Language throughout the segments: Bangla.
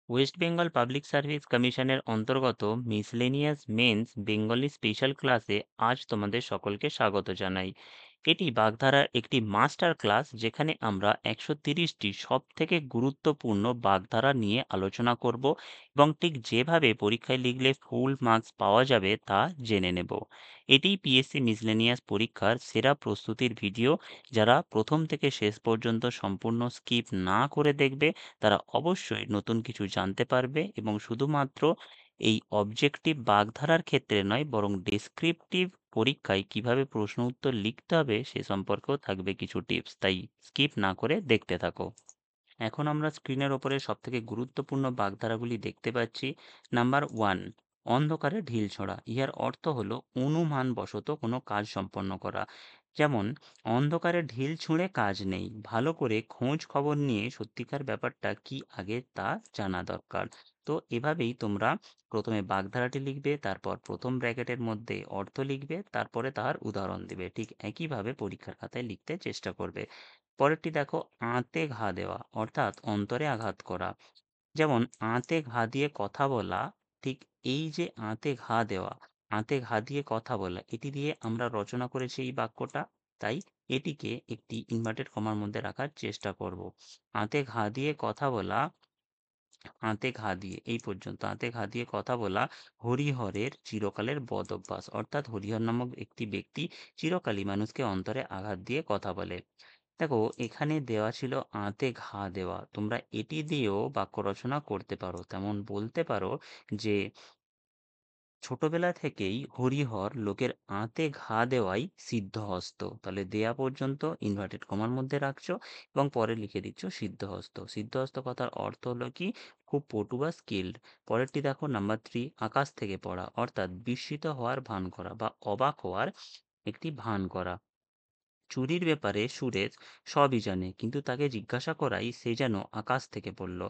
ওয়েস্ট বেঙ্গল পাবলিক সার্ভিস কমিশনের অন্তর্গত মিসলেনিয়াস মেন্স বেঙ্গলি স্পেশাল ক্লাসে আজ তোমাদের সকলকে স্বাগত জানাই। এটি বাগধারার একটি মাস্টার ক্লাস, যেখানে আমরা 130টি সব থেকে গুরুত্বপূর্ণ বাগধারা নিয়ে আলোচনা করব এবং ঠিক যেভাবে পরীক্ষায় লিখলে ফুল মার্কস পাওয়া যাবে তা জেনে নেব। এটি পিএসসি মিসলেনিয়াস পরীক্ষার সেরা প্রস্তুতির ভিডিও। যারা প্রথম থেকে শেষ পর্যন্ত সম্পূর্ণ স্কিপ না করে দেখবে, তারা অবশ্যই নতুন কিছু জানতে পারবে এবং শুধুমাত্র এই অবজেক্টিভ বাগধারার ক্ষেত্রে নয়, বরং ডেসক্রিপটিভ পরীক্ষায় কিভাবে প্রশ্ন উত্তর লিখতে হবে সে সম্পর্কেও থাকবে কিছু টিপস। তাই স্কিপ না করে দেখতে থাকো। এখন আমরা স্ক্রিনের ওপরে সবথেকে গুরুত্বপূর্ণ বাগধারাগুলি দেখতে পাচ্ছি। নাম্বার ওয়ান, অন্ধকারে ঢিল ছোঁড়া। ইহার অর্থ হলো অনুমানবশত কোনো কাজ সম্পন্ন করা। যেমন, অন্ধকারে ঢিল ছুঁড়ে কাজ নেই, ভালো করে খোঁজ খবর নিয়ে সত্যিকার ব্যাপারটা কি আগে তা জানা দরকার। তো এভাবেই তোমরা প্রথমে বাগধারাটি লিখবে, তারপর প্রথম ব্র্যাকেটের মধ্যে অর্থ লিখবে, তারপরে তার উদাহরণ দিবে। ঠিক একইভাবে পরীক্ষার খাতায় লিখতে চেষ্টা করবে। পরেরটি দেখো, আঁতে ঘা দেওয়া অর্থাৎ অন্তরে আঘাত করা। যেমন, আঁতে ঘা দিয়ে কথা বলা। ঠিক এই যে আঁতে ঘা দেওয়া, আঁতে ঘা দিয়ে কথা বলা, এটি দিয়ে আমরা রচনা করেছি এই বাক্যটা। তাই এটিকে একটি ইনভার্টেড কমার মধ্যে রাখার চেষ্টা করব। আঁতে ঘা দিয়ে কথা বলা, আঁতে ঘা দিয়ে এই পর্যন্ত আঁতে ঘা দিয়ে কথা বলা হরিহরের চিরকালের বদ অভ্যাস। অর্থাৎ হরিহর নামক একটি ব্যক্তি চিরকালই মানুষকে অন্তরে আঘাত দিয়ে কথা বলে। দেখো, এখানে দেওয়া ছিল আঁতে ঘা দেওয়া, তোমরা এটি দিয়েও বাক্য রচনা করতে পারো। তেমন বলতে পারো যে ছোটবেলা থেকেই হরিহর লোকের আঁতে ঘা দেওয়াই সিদ্ধহস্ত। তাহলে দেয়া পর্যন্ত ইনভার্টেড কমার মধ্যে রাখছো এবং পরে লিখে দিচ্ছ সিদ্ধহস্ত। সিদ্ধহস্ত কথার অর্থ হলো কি, খুব পটু বা স্কিল্ড। পরেরটি দেখো, নাম্বার থ্রি, আকাশ থেকে পড়া অর্থাৎ বিস্মিত হওয়ার ভান করা বা অবাক হওয়ার একটি ভান করা। চুরির ব্যাপারে সুরেশ সবই জানে, কিন্তু তাকে জিজ্ঞাসা করাই সে যেন আকাশ থেকে পড়ল।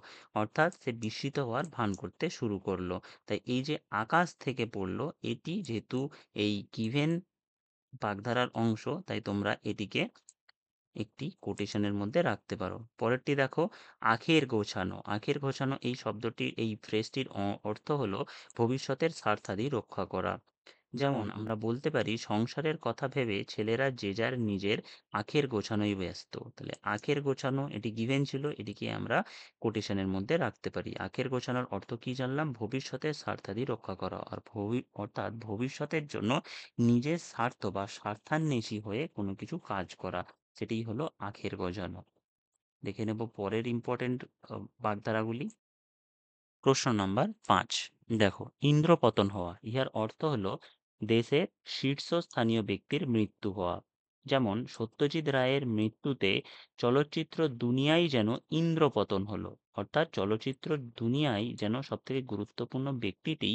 অর্থাৎ সে বিস্মিত হওয়ার ভান করতে শুরু করলো। তাই এই যে আকাশ থেকে পড়ল, এটি যেহেতু এই গিভেন বাগধারার অংশ, তাই তোমরা এটিকে একটি কোটেশনের মধ্যে রাখতে পারো। পরেরটি দেখো, আখের গোছানো। আখের গোছানো এই শব্দটির, এই ফ্রেজটির অর্থ হলো ভবিষ্যতের স্বার্থাদি রক্ষা করা। যেমন আমরা বলতে পারি, সংসারের কথা ভেবে ছেলেরা যে যার নিজের আখের গোছানোই ব্যস্ত। তাহলে আখের গোছানো এটি গিভেন ছিল, এটিকে আমরা কোটেশনের মধ্যে রাখতে পারি। আখের গোছানোর অর্থ কি জানলাম? ভবিষ্যতের স্বার্থাদি রক্ষা করা। আর অর্থাৎ ভবিষ্যতের জন্য নিজের স্বার্থ বা স্বার্থান্বেষী হয়ে কোনো কিছু কাজ করা, সেটিই হলো আখের গজানো। দেখে নেব পরের ইম্পর্টেন্ট বাগধারাগুলি। প্রশ্ন নাম্বার 5, দেখো, ইন্দ্রপতন হওয়া। ইহার অর্থ হলো দেশের শীর্ষস্থানীয় ব্যক্তির মৃত্যু হওয়া। যেমন, সত্যজিৎ রায়ের মৃত্যুতে চলচ্চিত্র দুনিয়ায় যেন ইন্দ্রপতন হলো। অর্থাৎ চলচ্চিত্র দুনিয়ায় যেন সবথেকে গুরুত্বপূর্ণ ব্যক্তিটি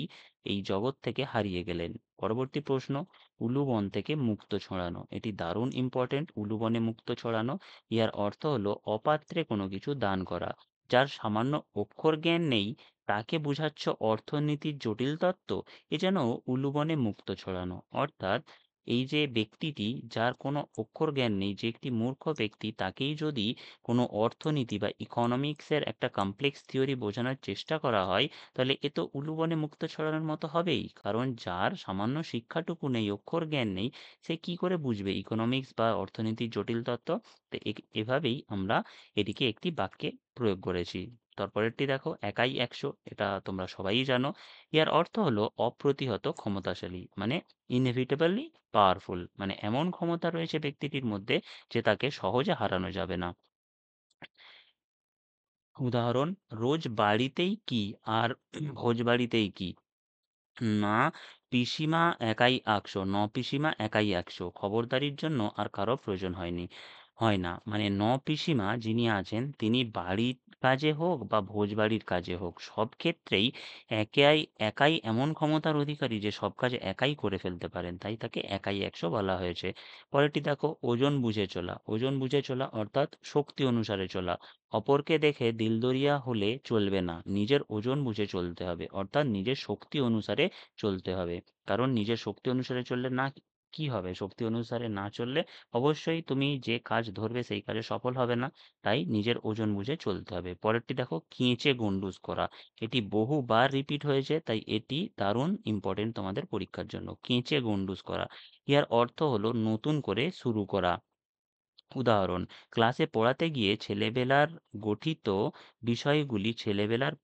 এই জগৎ থেকে হারিয়ে গেলেন। পরবর্তী প্রশ্ন, উলুবন থেকে মুক্ত ছড়ানো। এটি দারুণ ইম্পর্টেন্ট, উলুবনে মুক্ত ছড়ানো। ইহার অর্থ হলো অপাত্রে কোনো কিছু দান করা। যার সামান্য অক্ষর জ্ঞান নেই, তাকে বুঝাচ্ছ অর্থনীতির জটিল তত্ত্ব, এ যেন উলুবনে মুক্ত ছড়ানো। অর্থাৎ এই যে ব্যক্তিটি, যার কোনো অক্ষর জ্ঞান নেই, যে একটি মূর্খ ব্যক্তি, তাকেই যদি কোনো অর্থনীতি বা ইকোনমিক্সের একটা কমপ্লেক্স থিওরি বোঝানোর চেষ্টা করা হয়, তাহলে এ তো উলুবনে মুক্ত ছড়ানোর মতো হবেই। কারণ যার সামান্য শিক্ষাটুকু নেই, অক্ষর জ্ঞান নেই, সে কি করে বুঝবে ইকোনমিক্স বা অর্থনীতির জটিল তত্ত্ব? তো এভাবেই আমরা এটিকে একটি বাক্যে প্রয়োগ করেছি। তারপরেরটি দেখো, একাই একশো। এটা তোমরা সবাই জানো। ইয়ার অর্থ হলো অপ্রতিহত ক্ষমতাশালী, মানে ইনএভিটেবলি পাওয়ারফুল, মানে এমন ক্ষমতা রয়েছে ব্যক্তিটির মধ্যে যে তাকে সহজে হারানো যাবে না। উদাহরণ, রোজ বাড়িতেই কি আর ভোজ বাড়িতেই কি। না পিসিমা একাই 100, পিসিমা একাই 100, খবরদারির জন্য আর কারো প্রয়োজন হয় না। মানে পিসিমা যিনি আছেন, তিনি বাড়ির কাজে হোক বা ভোজবাড়ির কাজে হোক, সব ক্ষেত্রেই একাই একাই এমন ক্ষমতার অধিকারী যে সব কাজ একাই করে ফেলতে পারেন, তাই তাকে একাই 100 বলা হয়েছে। পরেরটি দেখো, ওজন বুঝে চলা। ওজন বুঝে চলা অর্থাৎ শক্তি অনুসারে চলা। অপরকে দেখে দিলদরিয়া হলে চলবে না, নিজের ওজন বুঝে চলতে হবে। অর্থাৎ নিজের শক্তি অনুসারে চলতে হবে। কারণ নিজের শক্তি অনুসারে চললে না কি হবে? শক্তি অনুসারে না চললে অবশ্যই তুমি যে কাজ ধরবে সেই কাজে সফল হবে না। তাই নিজের ওজন বুঝে চলতে হবে। পরেরটি দেখো, কেঁচে গন্ডুস করা। এটি বহুবার রিপিট হয়েছে, তাই এটি দারুণ ইম্পর্টেন্ট তোমাদের পরীক্ষার জন্য। কেঁচে গন্ডুস করা। ইহার অর্থ হলো নতুন করে শুরু করা। উদাহরণ, ক্লাসে পড়াতে গিয়ে ছেলেবেলার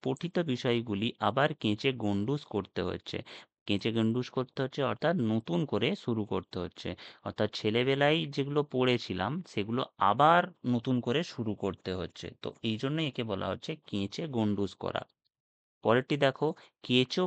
পঠিত বিষয়গুলি আবার কেঁচে গন্ডুস করতে হচ্ছে। কেঁচে গন্ডুস করতে হচ্ছে অর্থাৎ নতুন করে শুরু করতে হচ্ছে। অর্থাৎ ছেলেবেলায় যেগুলো পড়েছিলাম সেগুলো আবার নতুন করে শুরু করতে হচ্ছে। তো এই জন্যই একে বলা হচ্ছে কেঁচে গন্ডুস করা। পরেরটি দেখো, কেঁচো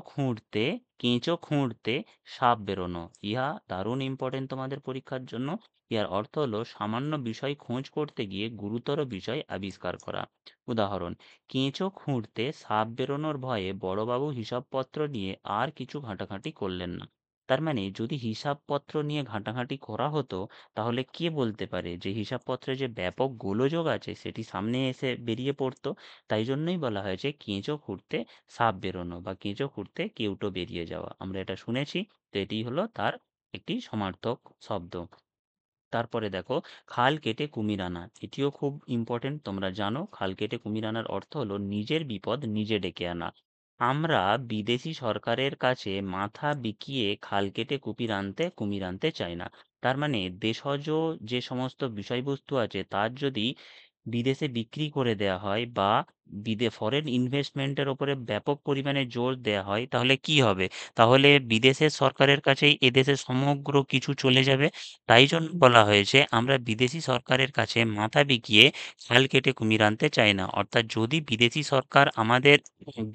খুঁড়তে সাপ বেরোনো। ইহা দারুণ ইম্পর্টেন্ট তোমাদের পরীক্ষার জন্য। ইহার অর্থ হলো সামান্য বিষয় খোঁজ করতে গিয়ে গুরুতর বিষয় আবিষ্কার করা। উদাহরণ, কেঁচো খুঁড়তে সাপ বেরোনোর ভয়ে বড়বাবু হিসাবপত্র নিয়ে আর কিছু ঘাঁটাঘাঁটি করলেন না। তার মানে যদি হিসাবপত্র নিয়ে ঘাঁটাঘাঁটি করা হতো, তাহলে কে বলতে পারে যে হিসাবপত্রে যে ব্যাপক গোলযোগ আছে সেটি সামনে এসে বেরিয়ে পড়তো। তাই জন্যই বলা হয়েছে কেঁচো খুঁড়তে সাপ বেরোনো বা কেঁচো খুঁড়তে কেউটো বেরিয়ে যাওয়া। আমরা এটা শুনেছি, তো এটি হলো তার একটি সমার্থক শব্দ। তারপরে দেখো, খাল কেটে কুমির আনা। এটিও খুব ইম্পর্টেন্ট। তোমরা জানো খাল কেটে কুমির আনার অর্থ হলো নিজের বিপদ নিজে ডেকে আনা। আমরা বিদেশি সরকারের কাছে মাথা বিকিয়ে খাল কেটে কুমির আনতে চাই না। তার মানে দেশজ যে সমস্ত বিষয়বস্তু আছে তার যদি বিদেশে বিক্রি করে দেয়া হয় বা ফরেন ইনভেস্টমেন্টের ওপরে ব্যাপক পরিমাণে জোর দেয়া হয়, তাহলে কি হবে? তাহলে বিদেশের সরকারের কাছেই এদেশের সমগ্র কিছু চলে যাবে। তাই জন্য বলা হয়েছে আমরা বিদেশি সরকারের কাছে মাথা বিকিয়ে খাল কেটে কুমির আনতে চাই না। অর্থাৎ যদি বিদেশি সরকার আমাদের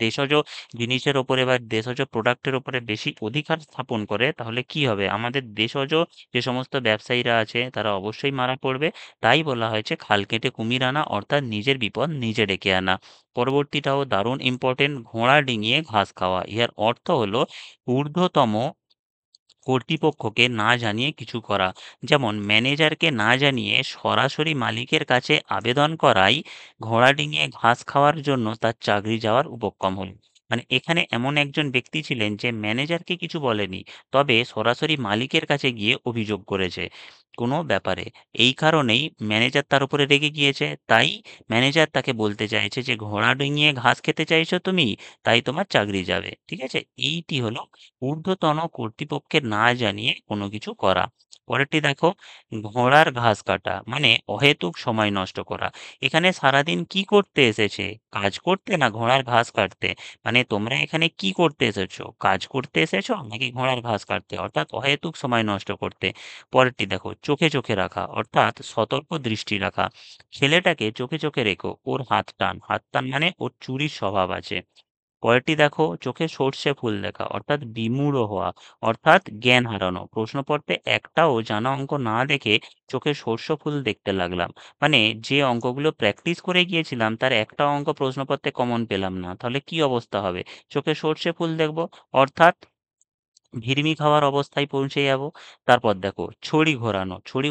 দেশজ জিনিসের ওপরে বা দেশজ প্রোডাক্টের ওপরে বেশি অধিকার স্থাপন করে, তাহলে কি হবে? আমাদের দেশজ যে সমস্ত ব্যবসায়ীরা আছে তারা অবশ্যই মারা পড়বে। তাই বলা হয়েছে খাল কেটে কুমির আনা, অর্থাৎ নিজের বিপদ নিজে ডেকে আনা। পরবর্তীটাও দারুণ ইম্পর্টেন্ট, ঘোড়া ডিঙিয়ে ঘাস খাওয়া। ইহার অর্থ হলো ঊর্ধ্বতম কর্তৃপক্ষকে না জানিয়ে কিছু করা। যেমন ম্যানেজারকে না জানিয়ে সরাসরি মালিকের কাছে আবেদন করাই ঘোড়া ডিঙিয়ে ঘাস খাওয়ার জন্য তার চাকরি যাওয়ার উপক্রম হলো। মানে এখানে এমন একজন ব্যক্তি ছিলেন যে ম্যানেজারকে কিছু বলেনি, তবে সরাসরি মালিকের কাছে গিয়ে অভিযোগ করেছে কোনো ব্যাপারে। এই কারণেই ম্যানেজার তার উপরে রেগে গিয়েছে। তাই ম্যানেজার তাকে বলতে চাইছে যে ঘোড়া ডিঙিয়ে ঘাস খেতে চাইছো তুমি, তাই তোমার চাকরি যাবে। ঠিক আছে? এইটি হলো ঊর্ধ্বতন কর্তৃপক্ষকে না জানিয়ে কোনো কিছু করা। পরেরটি দেখো, ঘোড়ার ঘাস কাটা মানে অহেতুক সময় নষ্ট করা। এখানে সারাদিন কি করতে এসেছে? কাজ করতে না ঘোড়ার ঘাস কাটতে? মানে তোমরা এখানে কি করতে এসেছো? কাজ করতে এসেছো নাকি ঘোড়ার ঘাস কাটতে? অর্থাৎ অহেতুক সময় নষ্ট করতে। পরেরটি দেখো, চোখে চোখে রাখা অর্থাৎ সতর্ক দৃষ্টি রাখা। ছেলেটাকে চোখে চোখে রেখো, ওর হাত টান মানে ওর চুরির স্বভাব আছে। পরেরটি দেখো, চোখে সর্ষে ফুল দেখা অর্থাৎ বিমূঢ় হওয়া, অর্থাৎ জ্ঞান হারানো। প্রশ্নপত্রে একটাও জানা অঙ্ক না দেখে চোখে সর্ষে ফুল দেখতে লাগলাম। মানে যে অঙ্কগুলো প্র্যাকটিস করে গিয়েছিলাম তার একটা অঙ্ক প্রশ্নপত্রে কমন পেলাম না, তাহলে কি অবস্থা হবে? চোখে সর্ষে ফুল দেখবো, অর্থাৎ ভিড়মি খাওয়ার অবস্থায় পৌঁছে যাব। তারপর দেখো, ছড়ি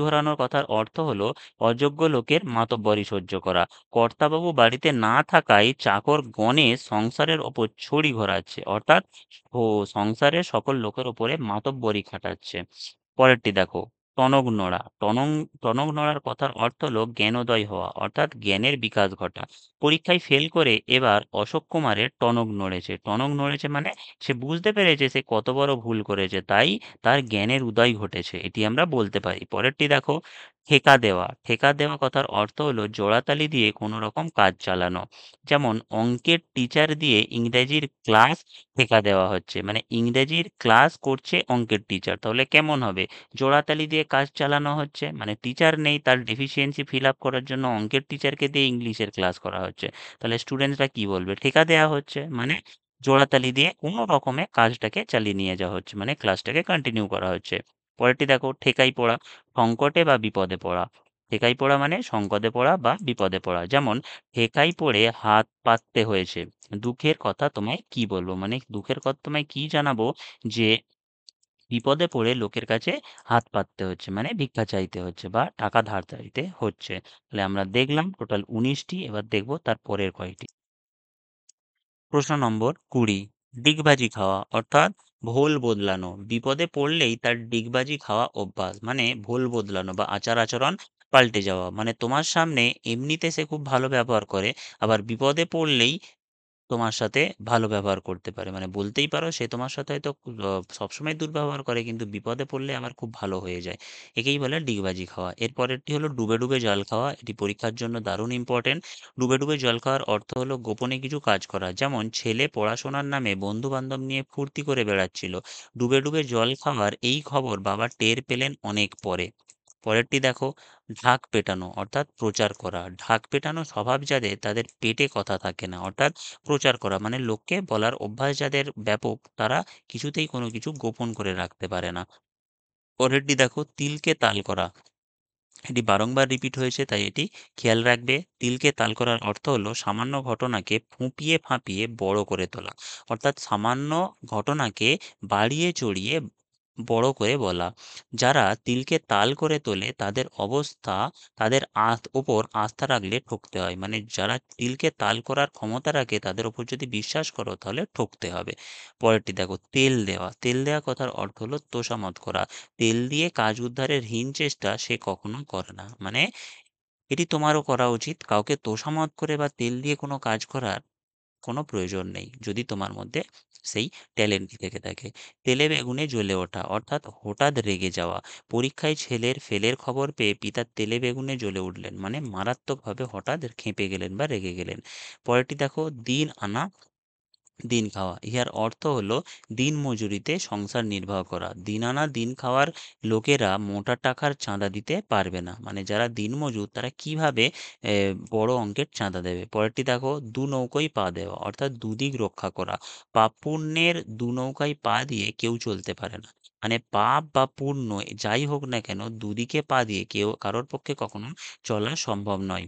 ঘোরানোর কথার অর্থ হলো অযোগ্য লোকের মাতব্বরি সহ্য করা। কর্তাবাবু বাড়িতে না থাকায় চাকর গণেশ সংসারের ওপর ছড়ি ঘোরাচ্ছে, অর্থাৎ সংসারের সকল লোকের ওপরে মাতব্বরি খাটাচ্ছে। পরেরটি দেখো, টনক নড়া। টনক নড়ার কথার অর্থ হলো জ্ঞানোদয় হওয়া, অর্থাৎ জ্ঞানের বিকাশ ঘটা। পরীক্ষায় ফেল করে এবার অশোক কুমারের টনক নড়েছে মানে সে বুঝতে পেরেছে সে কত বড় ভুল করেছে, তাই তার জ্ঞানের উদয় ঘটেছে, এটি আমরা বলতে পারি। পরেরটি দেখো, ঠেকা দেওয়া কথার অর্থ হলো জোড়াতালি দিয়ে কোনো রকম কাজ চালানো। যেমন অঙ্কের টিচার দিয়ে ইংরেজির ক্লাস ঠেকা দেওয়া হচ্ছে, মানে ইংরেজির ক্লাস করছে অঙ্কের টিচার, তাহলে কেমন হবে? জোড়াতালি দিয়ে কাজ চালানো হচ্ছে, মানে টিচার নেই, তার ডেফিসিয়েন্সি ফিল আপ করার জন্য অঙ্কের টিচারকে দিয়ে ইংলিশের ক্লাস করা হচ্ছে। তাহলে স্টুডেন্টসরা কি বলবে? ঠেকা দেওয়া হচ্ছে, মানে জোড়াতালি দিয়ে কোনো রকমে কাজটাকে চালিয়ে নিয়ে যাওয়া হচ্ছে, মানে ক্লাসটাকে কন্টিনিউ করা হচ্ছে। পরেরটি দেখো, ঠেকাই পড়া, সংকটে বা বিপদে পড়া। ঠেকাই পড়া মানে সংকটে পড়া বা বিপদে পড়া। যেমন ঠেকাই পড়ে হাত পাততে হয়েছে। দুঃখের কথা তোমায় কি বলবো? মানে দুঃখের কথা তোমায় কি জানাবো যে বিপদে পড়ে লোকের কাছে হাত পাততে হচ্ছে, মানে ভিক্ষা চাইতে হচ্ছে বা টাকা ধার চাইতে হচ্ছে। তাহলে আমরা দেখলাম টোটাল ১৯টি, এবার দেখবো তার পরের কয়টি। প্রশ্ন নম্বর ২০, ডিগবাজি খাওয়া অর্থাৎ ভোল বদলানো, বিপদে পড়লেই তার ডিগবাজি খাওয়া অভ্যাস, মানে ভোল বদলানো বা আচার আচরণ পাল্টে যাওয়া, মানে তোমার সামনে এমনিতে সে খুব ভালো ব্যবহার করে, আবার বিপদে পড়লেই তোমার সাথে ভালো ব্যবহার করতে পারে। মানে বলতেই পারো সে তোমার সাথে হয়তো সবসময় দুর্ব্যবহার করে, কিন্তু বিপদে পড়লে আবার খুব ভালো হয়ে যায়। একেই বলে ডিগবাজি খাওয়া। এরপরেরটি হলো ডুবে ডুবে জল খাওয়া। এটি পরীক্ষার জন্য দারুণ ইম্পর্টেন্ট। ডুবে ডুবে জল খাওয়ার অর্থ হলো গোপনে কিছু কাজ করা। যেমন ছেলে পড়াশোনার নামে বন্ধু বান্ধব নিয়ে ফুর্তি করে বেড়াচ্ছিল, ডুবে ডুবে জল খাওয়ার এই খবর বাবা টের পেলেন অনেক পরে। পরেরটি দেখো, ঢাক পেটানো অর্থাৎ প্রচার করা। ঢাক পেটানো স্বভাব যাদের, তাদের পেটে কথা থাকে না, অর্থাৎ প্রচার করা মানে লোককে বলার অভ্যাস যাদের ব্যাপক, তারা কিছুতেই কোনো কিছু গোপন করে রাখতে পারে না। পরেরটি দেখো, তিলকে তাল করা। এটি বারংবার রিপিট হয়েছে, তাই এটি খেয়াল রাখবে। তিলকে তাল করার অর্থ হলো সামান্য ঘটনাকে ফুঁপিয়ে ফাঁপিয়ে বড় করে তোলা, অর্থাৎ সামান্য ঘটনাকে বাড়িয়ে চড়িয়ে বড় করে বলা। যারা তিলকে তাল করে তোলে তাদের অবস্থা, তাদের ওপর আস্থা রাখলে ঠকতে হয়। মানে যারা তিলকে তাল করার ক্ষমতা রাখে তাদের ওপর যদি বিশ্বাস করো তাহলে ঠকতে হবে। পরেরটি দেখো, তেল দেওয়া। তেল দেওয়া কথার অর্থ হলো তোষামত করা। তেল দিয়ে কাজ উদ্ধারের হীন চেষ্টা সে কখনো করে না। মানে এটি তোমারও করা উচিত। কাউকে তোষামত করে বা তেল দিয়ে কোনো কাজ করার কোনো প্রয়োজন নেই, যদি তোমার মধ্যে সেই ট্যালেন্টটি থেকে থাকে। তেলে বেগুনে জ্বলে ওঠা অর্থাৎ হঠাৎ রেগে যাওয়া। পরীক্ষায় ছেলের ফেলের খবর পেয়ে পিতা তেলে বেগুনে জ্বলে উঠলেন, মানে মারাত্মকভাবে হঠাৎ ক্ষেপে গেলেন বা রেগে গেলেন। পরেরটি দেখো, দিন আনা দিন খাওয়া। ইহার অর্থ হলো দিন মজুরিতে সংসার নির্বাহ করা। দিন আনা দিন খাওয়ার লোকেরা মোটা টাকার চাঁদা দিতে পারবে না। মানে যারা দিনমজুর তারা কিভাবে বড় অঙ্কের চাঁদা দেবে। পরেরটি দেখো, দু নৌকোয় পা দেওয়া অর্থাৎ দুদিক রক্ষা করা। পাপ পুণ্যের দু নৌকায় পা দিয়ে কেউ চলতে পারে না। মানে পাপ বা পুণ্য যাই হোক না কেন, দুদিকে পা দিয়ে কেউ কারোর পক্ষে কখনো চলা সম্ভব নয়।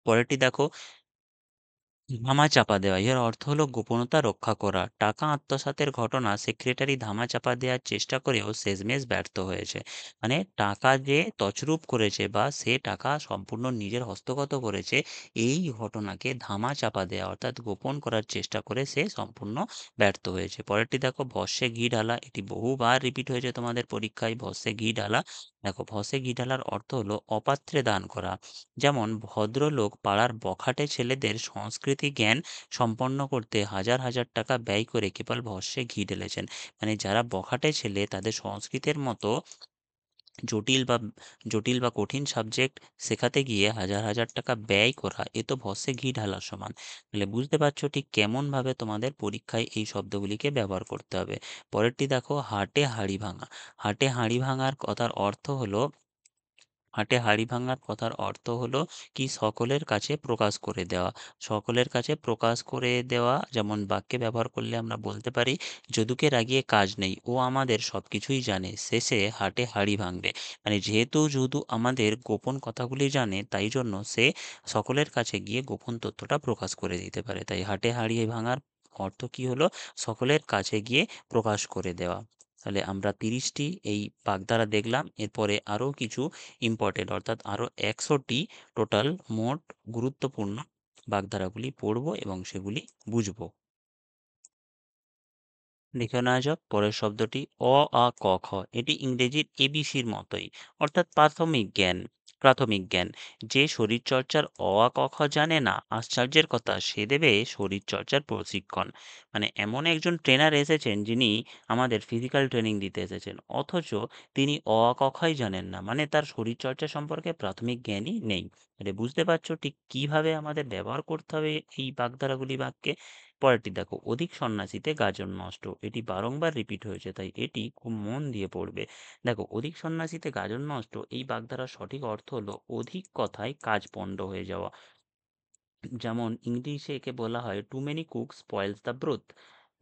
পরেরটি দেখো, ধামাচাপা দেওয়া। এর অর্থ হলো গোপনতা রক্ষা করা। টাকা আত্মসাতের ঘটনা সেক্রেটারি ধামাচাপা দেওয়ার চেষ্টা করেও শেষমেশ ব্যর্থ হয়েছে। মানে টাকা যে তছরূপ করেছে বা সে টাকা সম্পূর্ণ নিজের হস্তগত করেছে, এই ঘটনাকে ধামাচাপা দেওয়া অর্থাৎ গোপন করার চেষ্টা করে সে সম্পূর্ণ ব্যর্থ হয়েছে। পরেরটি দেখো, ভস্যে ঘি ঢালা। এটি বহুবার রিপিট হয়েছে তোমাদের পরীক্ষায়, ভস্যে ঘি ঢালা। দেখো, ভস্যে ঘি ঢালার অর্থ হলো অপাত্রে দান করা। যেমন ভদ্রলোক পাড়ার বখাটে ছেলেদের সংস্কৃতি জ্ঞান সম্পন্ন করতে হাজার হাজার টাকা ব্যয় করে কেবল ভস্যে ঘি ঢেলেছেন। মানে যারা বখাটে ছেলে তাদের সংস্কৃতের মতো জটিল বা জটিল বা কঠিন সাবজেক্ট শেখাতে গিয়ে হাজার হাজার টাকা ব্যয় করা, এ তো ভস্যে ঘি ঢালার সমান। তাহলে বুঝতে পারছো ঠিক কেমনভাবে তোমাদের পরীক্ষায় এই শব্দগুলিকে ব্যবহার করতে হবে। পরেরটি দেখো, হাটে হাঁড়ি ভাঙা। হাটে হাঁড়ি ভাঙার কথার অর্থ হলো, হাটে হাঁড়ি ভাঙার কথার অর্থ হলো কি, সকলের কাছে প্রকাশ করে দেওয়া। সকলের কাছে প্রকাশ করে দেওয়া, যেমন বাক্যে ব্যবহার করলে আমরা বলতে পারি, যদুকে রাগিয়ে কাজ নেই, ও আমাদের সবকিছুই জানে, শেষে হাটে হাঁড়ি ভাঙবে। মানে যেহেতু যদু আমাদের গোপন কথাগুলি জানে, তাই জন্য সে সকলের কাছে গিয়ে গোপন তথ্যটা প্রকাশ করে দিতে পারে। তাই হাটে হাঁড়ি ভাঙার অর্থ কি হলো, সকলের কাছে গিয়ে প্রকাশ করে দেওয়া। তাহলে আমরা 30টি এই বাগধারা দেখলাম। এরপরে আরও কিছু ইম্পর্টেন্ট অর্থাৎ আরও 100টি টোটাল মোট গুরুত্বপূর্ণ বাগধারাগুলি পড়ব এবং সেগুলি বুঝব। দেখে নেওয়া যাক পরের শব্দটি, আ ক খ। এটি ইংরেজির এবিসির মতোই, অর্থাৎ প্রাথমিক জ্ঞান। প্রাথমিক জ্ঞান। যে শরীরচর্চার আ ক খ জানে না, আশ্চর্যের কথা, সে দেবে শরীরচর্চার প্রশিক্ষণ। মানে এমন একজন ট্রেনার এসেছেন যিনি আমাদের ফিজিক্যাল ট্রেনিং দিতে এসেছেন, অথচ তিনি ক খই জানেন না, মানে তার শরীরচর্চা সম্পর্কে প্রাথমিক জ্ঞানই নেই। মানে বুঝতে পারছো ঠিক কিভাবে আমাদের ব্যবহার করতে হবে এই বাগধারাগুলি বাক্যে। পরেরটি দেখো, অধিক সন্ন্যাসীতে গাজন নষ্ট। এটি বারংবার রিপিট হয়েছে, তাই এটি খুব মন দিয়ে পড়বে। দেখো, অধিক সন্ন্যাসীতে গাজন নষ্ট এই বাগধারার সঠিক অর্থ হলো অধিক কথায় কাজ পণ্ড হয়ে যাওয়া। যেমন ইংলিশে একে বলা হয় too many cook spoils the broth.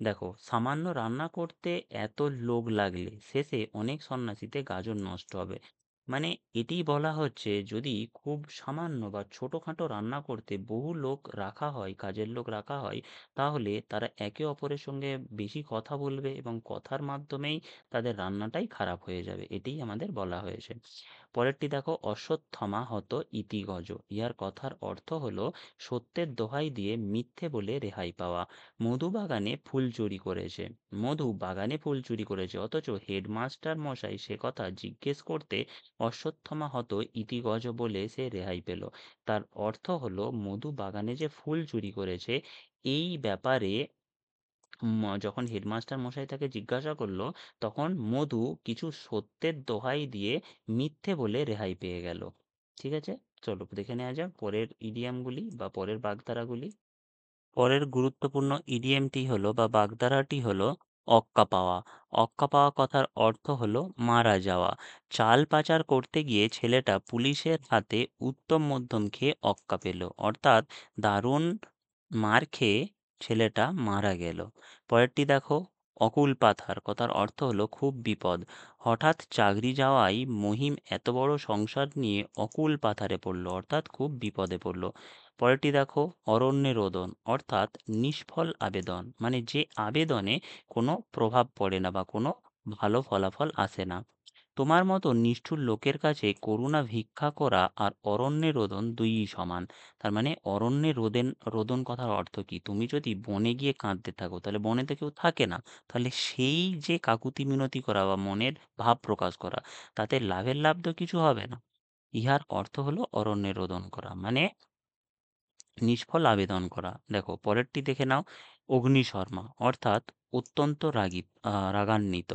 দেখো, সামান্য রান্না করতে এত লোক লাগলে শেষে অনেক সন্ন্যাসীতে গাজর নষ্ট হবে। মানে এটি বলা হচ্ছে, যদি খুব সামান্য বা ছোটোখাটো রান্না করতে বহু লোক রাখা হয়, কাজের লোক রাখা হয়, তাহলে তারা একে অপরের সঙ্গে বেশি কথা বলবে এবং কথার মাধ্যমেই তাদের রান্নাটাই খারাপ হয়ে যাবে, এটাই আমাদের বলা হয়েছে। পরেরটি দেখো, অশ্বত্থামা হত ইতিগজ। ইহার কথার অর্থ হলো সত্যের দোহাই দিয়ে মিথ্যে বলে রেহাই পাওয়া। মধু বাগানে ফুল চুরি করেছে। মধু বাগানে ফুল চুরি করেছে, অথচ হেডমাস্টার মশাই সে কথা জিজ্ঞেস করতে অশ্বত্থামা হত ইতিগজ বলে সে রেহাই পেল। তার অর্থ হলো মধু বাগানে যে ফুল চুরি করেছে এই ব্যাপারে যখন হেডমাস্টার মশাই তাকে জিজ্ঞাসা করলো, তখন মধু কিছু সত্যের দোহাই দিয়ে মিথ্যে বলে রেহাই পেয়ে গেল। ঠিক আছে, চলো দেখে নেওয়া যাক পরের ইডিয়ামগুলি বা পরের বাগধারাগুলি। পরের গুরুত্বপূর্ণ ইডিএমটি হলো বা বাগধারাটি হলো অক্কা পাওয়া। অক্কা পাওয়া কথার অর্থ হলো মারা যাওয়া। চাল পাচার করতে গিয়ে ছেলেটা পুলিশের হাতে উত্তম মধ্যম খেয়ে অক্কা পেল, অর্থাৎ দারুণ মার খেয়ে ছেলেটা মারা গেল। পরেরটি দেখো, অকুল পাথার কথার অর্থ হলো খুব বিপদ। হঠাৎ চাকরি যাওয়াই মহিম এত বড় সংসার নিয়ে অকুল পাথারে পড়ল, অর্থাৎ খুব বিপদে পড়ল। পরেরটি দেখো, অরণ্যে রোদন অর্থাৎ নিষ্ফল আবেদন, মানে যে আবেদনে কোনো প্রভাব পড়ে না বা কোনো ভালো ফলাফল আসে না। তোমার মতো নিষ্ঠুর লোকের কাছে করুণা ভিক্ষা করা আর অরণ্যে রোদন দুইই সমান। তার মানে অরণ্যে রোদন কথার অর্থ কি, তুমি যদি বনে গিয়ে কাঁদতে থাকো তাহলে বনে তো কেউ থাকে না, তাহলে সেই যে কাকুতি মিনতি করা বা মনের ভাব প্রকাশ করা, তাতে লাভের লাভ তো কিছু হবে না। ইহার অর্থ হলো অরণ্যে রোদন করা, মানে নিষ্ফল আবেদন করা। দেখো পরেরটি দেখে নাও, অগ্নিশর্মা অর্থাৎ অত্যন্ত রাগান্বিত।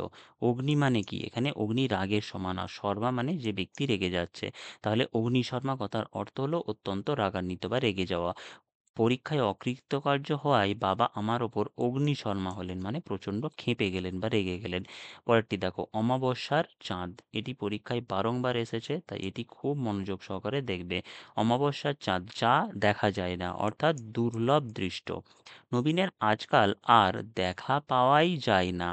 অগ্নি মানে কি, এখানে অগ্নি রাগের সমান, আর শর্মা মানে যে ব্যক্তি রেগে যাচ্ছে। তাহলে অগ্নিশর্মা কথার অর্থ হলো অত্যন্ত রাগান্বিত বা রেগে যাওয়া। পরীক্ষায় অকৃতকার্য হওয়ায় বাবা আমার ওপর অগ্নিশর্মা হলেন, মানে প্রচণ্ড ক্ষেপে গেলেন বা রেগে গেলেন। পরেরটি দেখো, অমাবস্যার চাঁদ। এটি পরীক্ষায় বারংবার এসেছে, তাই এটি খুব মনোযোগ সহকারে দেখবে। অমাবস্যার চাঁদ, যা দেখা যায় না, অর্থাৎ দুর্লভ দৃষ্ট। নবীনের আজকাল আর দেখা পাওয়াই যায় না,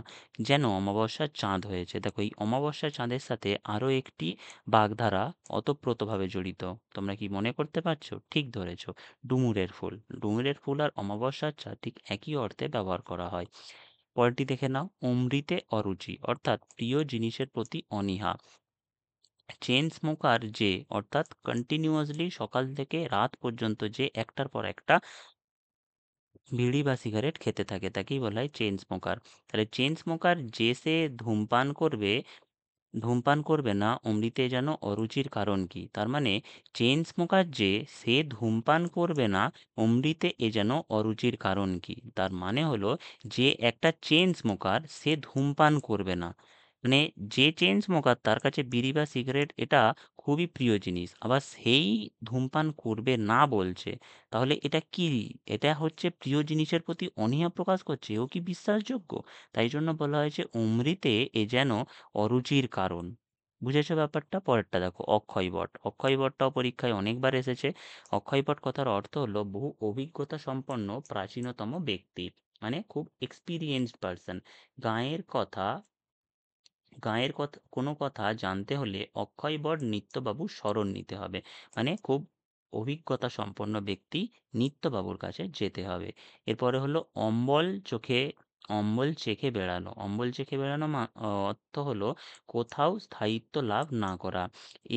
যেন অমাবস্যার চাঁদ হয়েছে। দেখো এই অমাবস্যার চাঁদের সাথে আরও একটি বাগধারা ওতপ্রোতভাবে জড়িত। তোমরা কি মনে করতে পারছো? ঠিক ধরেছো, ডুমুরের ফুল। ডুমুরের ফুল আর অমাবস্যার চাঁদ ঠিক একই অর্থে ব্যবহার করা হয়। পরেরটি দেখে নাও, অমৃতে অরুচি অর্থাৎ প্রিয় জিনিসের প্রতি অনীহা। চেন স্মোকার যে, অর্থাৎ কন্টিনিউয়াসলি সকাল থেকে রাত পর্যন্ত যে একটার পর একটা বিড়ি বা সিগারেট খেতে থাকে, তাকেই বলা হয় চেন স্মোকার। তাহলে চেন স্মোকার যে সে ধূমপান করবে, ধূমপান করবে না অমৃতে যেন অরুচির কারণ কি। তার মানে চেইন স্মোকার যে সে ধূমপান করবে না অমৃতে এ যেন অরুচির কারণ কি। তার মানে হলো যে একটা চেইন স্মোকার সে ধূমপান করবে না, মানে যে চেইন স্মোকার তার কাছে বিড়ি বা সিগারেট এটা খুবই প্রিয় জিনিস, আবার সেই ধূমপান করবে না বলছে, তাহলে এটা কি? এটা হচ্ছে প্রিয় জিনিসের প্রতি অনীহা প্রকাশ করছে, ও কি বিশ্বাসযোগ্য? তাই জন্য বলা হয়েছে অমৃতে এ যেন অরুচির কারণ। বুঝেছো ব্যাপারটা? পরেরটা দেখো, অক্ষয় বট। অক্ষয় বটটাও পরীক্ষায় অনেকবার এসেছে। অক্ষয় বট কথার অর্থ হলো বহু অভিজ্ঞতা সম্পন্ন প্রাচীনতম ব্যক্তি, মানে খুব এক্সপিরিয়েন্সড পার্সন। গাঁয়ের কথা গাঁয়ের কথা কোনো কথা জানতে হলে অক্ষয় বট নিত্যবাবুর শরণ নিতে হবে, মানে খুব অভিজ্ঞতা সম্পন্ন ব্যক্তি নিত্যবাবুর কাছে যেতে হবে। এরপরে হলো অম্বল চেখে বেড়ানো। অম্বল চেখে বেড়ানো অর্থ হলো কোথাও স্থায়িত্ব লাভ না করা।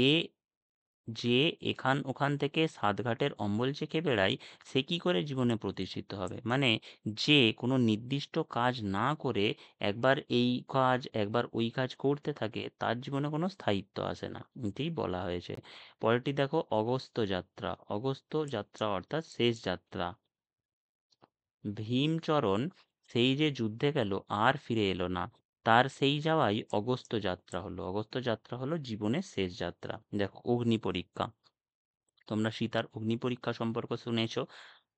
এ যে এখান ওখান থেকে সাতঘাটের অম্বল চেখে বেড়ায়, সে কি করে জীবনে প্রতিষ্ঠিত হবে? মানে যে কোনো নির্দিষ্ট কাজ না করে একবার এই কাজ একবার ওই কাজ করতে থাকে, তার জীবনে কোনো স্থায়িত্ব আসে না, এটাই বলা হয়েছে। পরেরটি দেখো, অগস্ত্য যাত্রা। অগস্ত্য যাত্রা অর্থাৎ শেষ যাত্রা। ভীমচরণ সেই যে যুদ্ধে গেল আর ফিরে এলো না, তার সেই যাওয়াই অগস্ত্য যাত্রা হলো। অগস্ত্য যাত্রা হলো জীবনের শেষ যাত্রা। দেখো অগ্নি পরীক্ষা। তোমরা সীতার অগ্নি পরীক্ষা সম্পর্কে শুনেছো,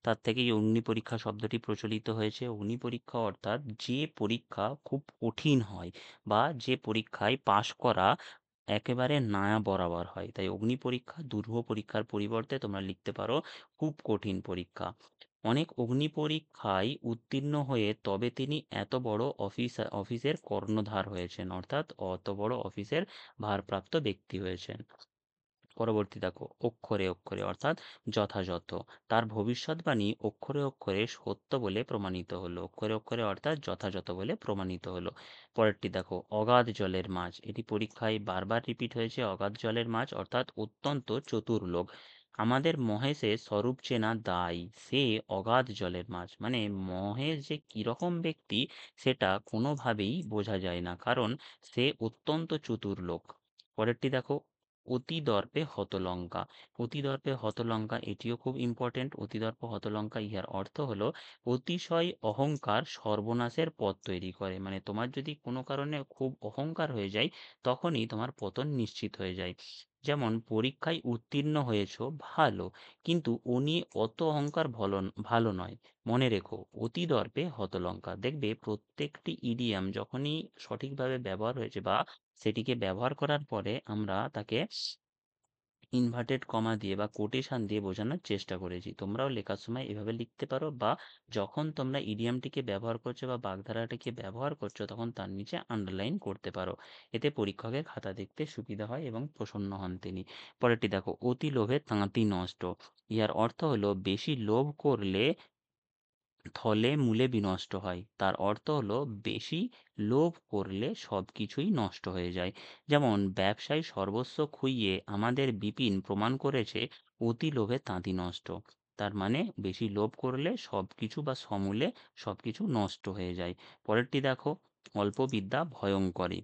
তার থেকেই অগ্নি পরীক্ষা শব্দটি প্রচলিত হয়েছে। অগ্নি পরীক্ষা অর্থাৎ যে পরীক্ষা খুব কঠিন হয় বা যে পরীক্ষায় পাশ করা একেবারে নায়া বরাবর হয়, তাই অগ্নি পরীক্ষা দুরূহ পরীক্ষার পরিবর্তে তোমরা লিখতে পারো খুব কঠিন পরীক্ষা। অনেক অগ্নি পরীক্ষায় উত্তীর্ণ হয়ে তবে তিনি এত বড় অফিসের কর্ণধার হয়েছেন, অর্থাৎ অত বড় অফিসের ভারপ্রাপ্ত ব্যক্তি হয়েছেন। পরবর্তী দেখো, অক্ষরে অক্ষরে অর্থাৎ যথাযথ। তার ভবিষ্যৎবাণী অক্ষরে অক্ষরে সত্য বলে প্রমাণিত হলো। অক্ষরে অক্ষরে অর্থাৎ যথাযথ বলে প্রমাণিত হলো। পরেরটি দেখো, অগাধ জলের মাছ। এটি পরীক্ষায় বারবার রিপিট হয়েছে। অগাধ জলের মাছ অর্থাৎ অত্যন্ত চতুর লোক। আমাদের মহেশের স্বরূপ চেনা দায়, সে অগাধ জলের মাছ। মানে মহেশ যে কিরকম ব্যক্তি সেটা কোনোভাবেই বোঝা যায় না, কারণ সে অত্যন্ত চতুর লোক। পরেরটি দেখো, অতি দর্পে হতলঙ্কা। অতি দর্পে হতলঙ্কা এটিও খুব ইম্পর্টেন্ট। অতি দর্প হতলঙ্কা ইহার অর্থ হলো অতিশয় অহংকার সর্বনাশের পথ তৈরি করে। মানে তোমার যদি কোনো কারণে খুব অহংকার হয়ে যায়, তখনই তোমার পতন নিশ্চিত হয়ে যায়। যেমন পরীক্ষায় উত্তীর্ণ হয়েছো ভালো, কিন্তু ও নিয়ে অত অহংকার ভালো ভালো নয়। মনে রেখো, অতি দর্পে হতলঙ্কা। দেখবে প্রত্যেকটি ইডিয়াম যখনই সঠিকভাবে ব্যবহার হয়েছে বা সেটিকে ব্যবহার করার পরে আমরা তাকে ইনভার্টেড কমা দিয়ে বা কোটেশন দিয়ে বোঝানোর চেষ্টা করেছি। তোমরাও লেখার সময় এভাবে লিখতে পারো, বা যখন তোমরা ইডিয়ামটিকে ব্যবহার করছো বা বাগধারাটিকে ব্যবহার করছো তখন তার নিচে আন্ডারলাইন করতে পারো। এতে পরীক্ষকের খাতা দেখতে সুবিধা হয় এবং প্রসন্ন হন তিনি। পরেরটি দেখো, অতি লোভে তাঁতি নষ্ট। ইহার অর্থ হলো বেশি লোভ করলে থলে মূলে বিনষ্ট হয়। তার অর্থ হলো বেশি লোভ করলে সব কিছুই নষ্ট হয়ে যায়। যেমন ব্যবসায় সর্বস্ব খুইয়ে আমাদের বিপিন প্রমাণ করেছে অতি লোভে তাঁতি নষ্ট। তার মানে বেশি লোভ করলে সব কিছু বা সমূলে সব কিছু নষ্ট হয়ে যায়। পরেরটি দেখো, অল্প বিদ্যা ভয়ঙ্করী।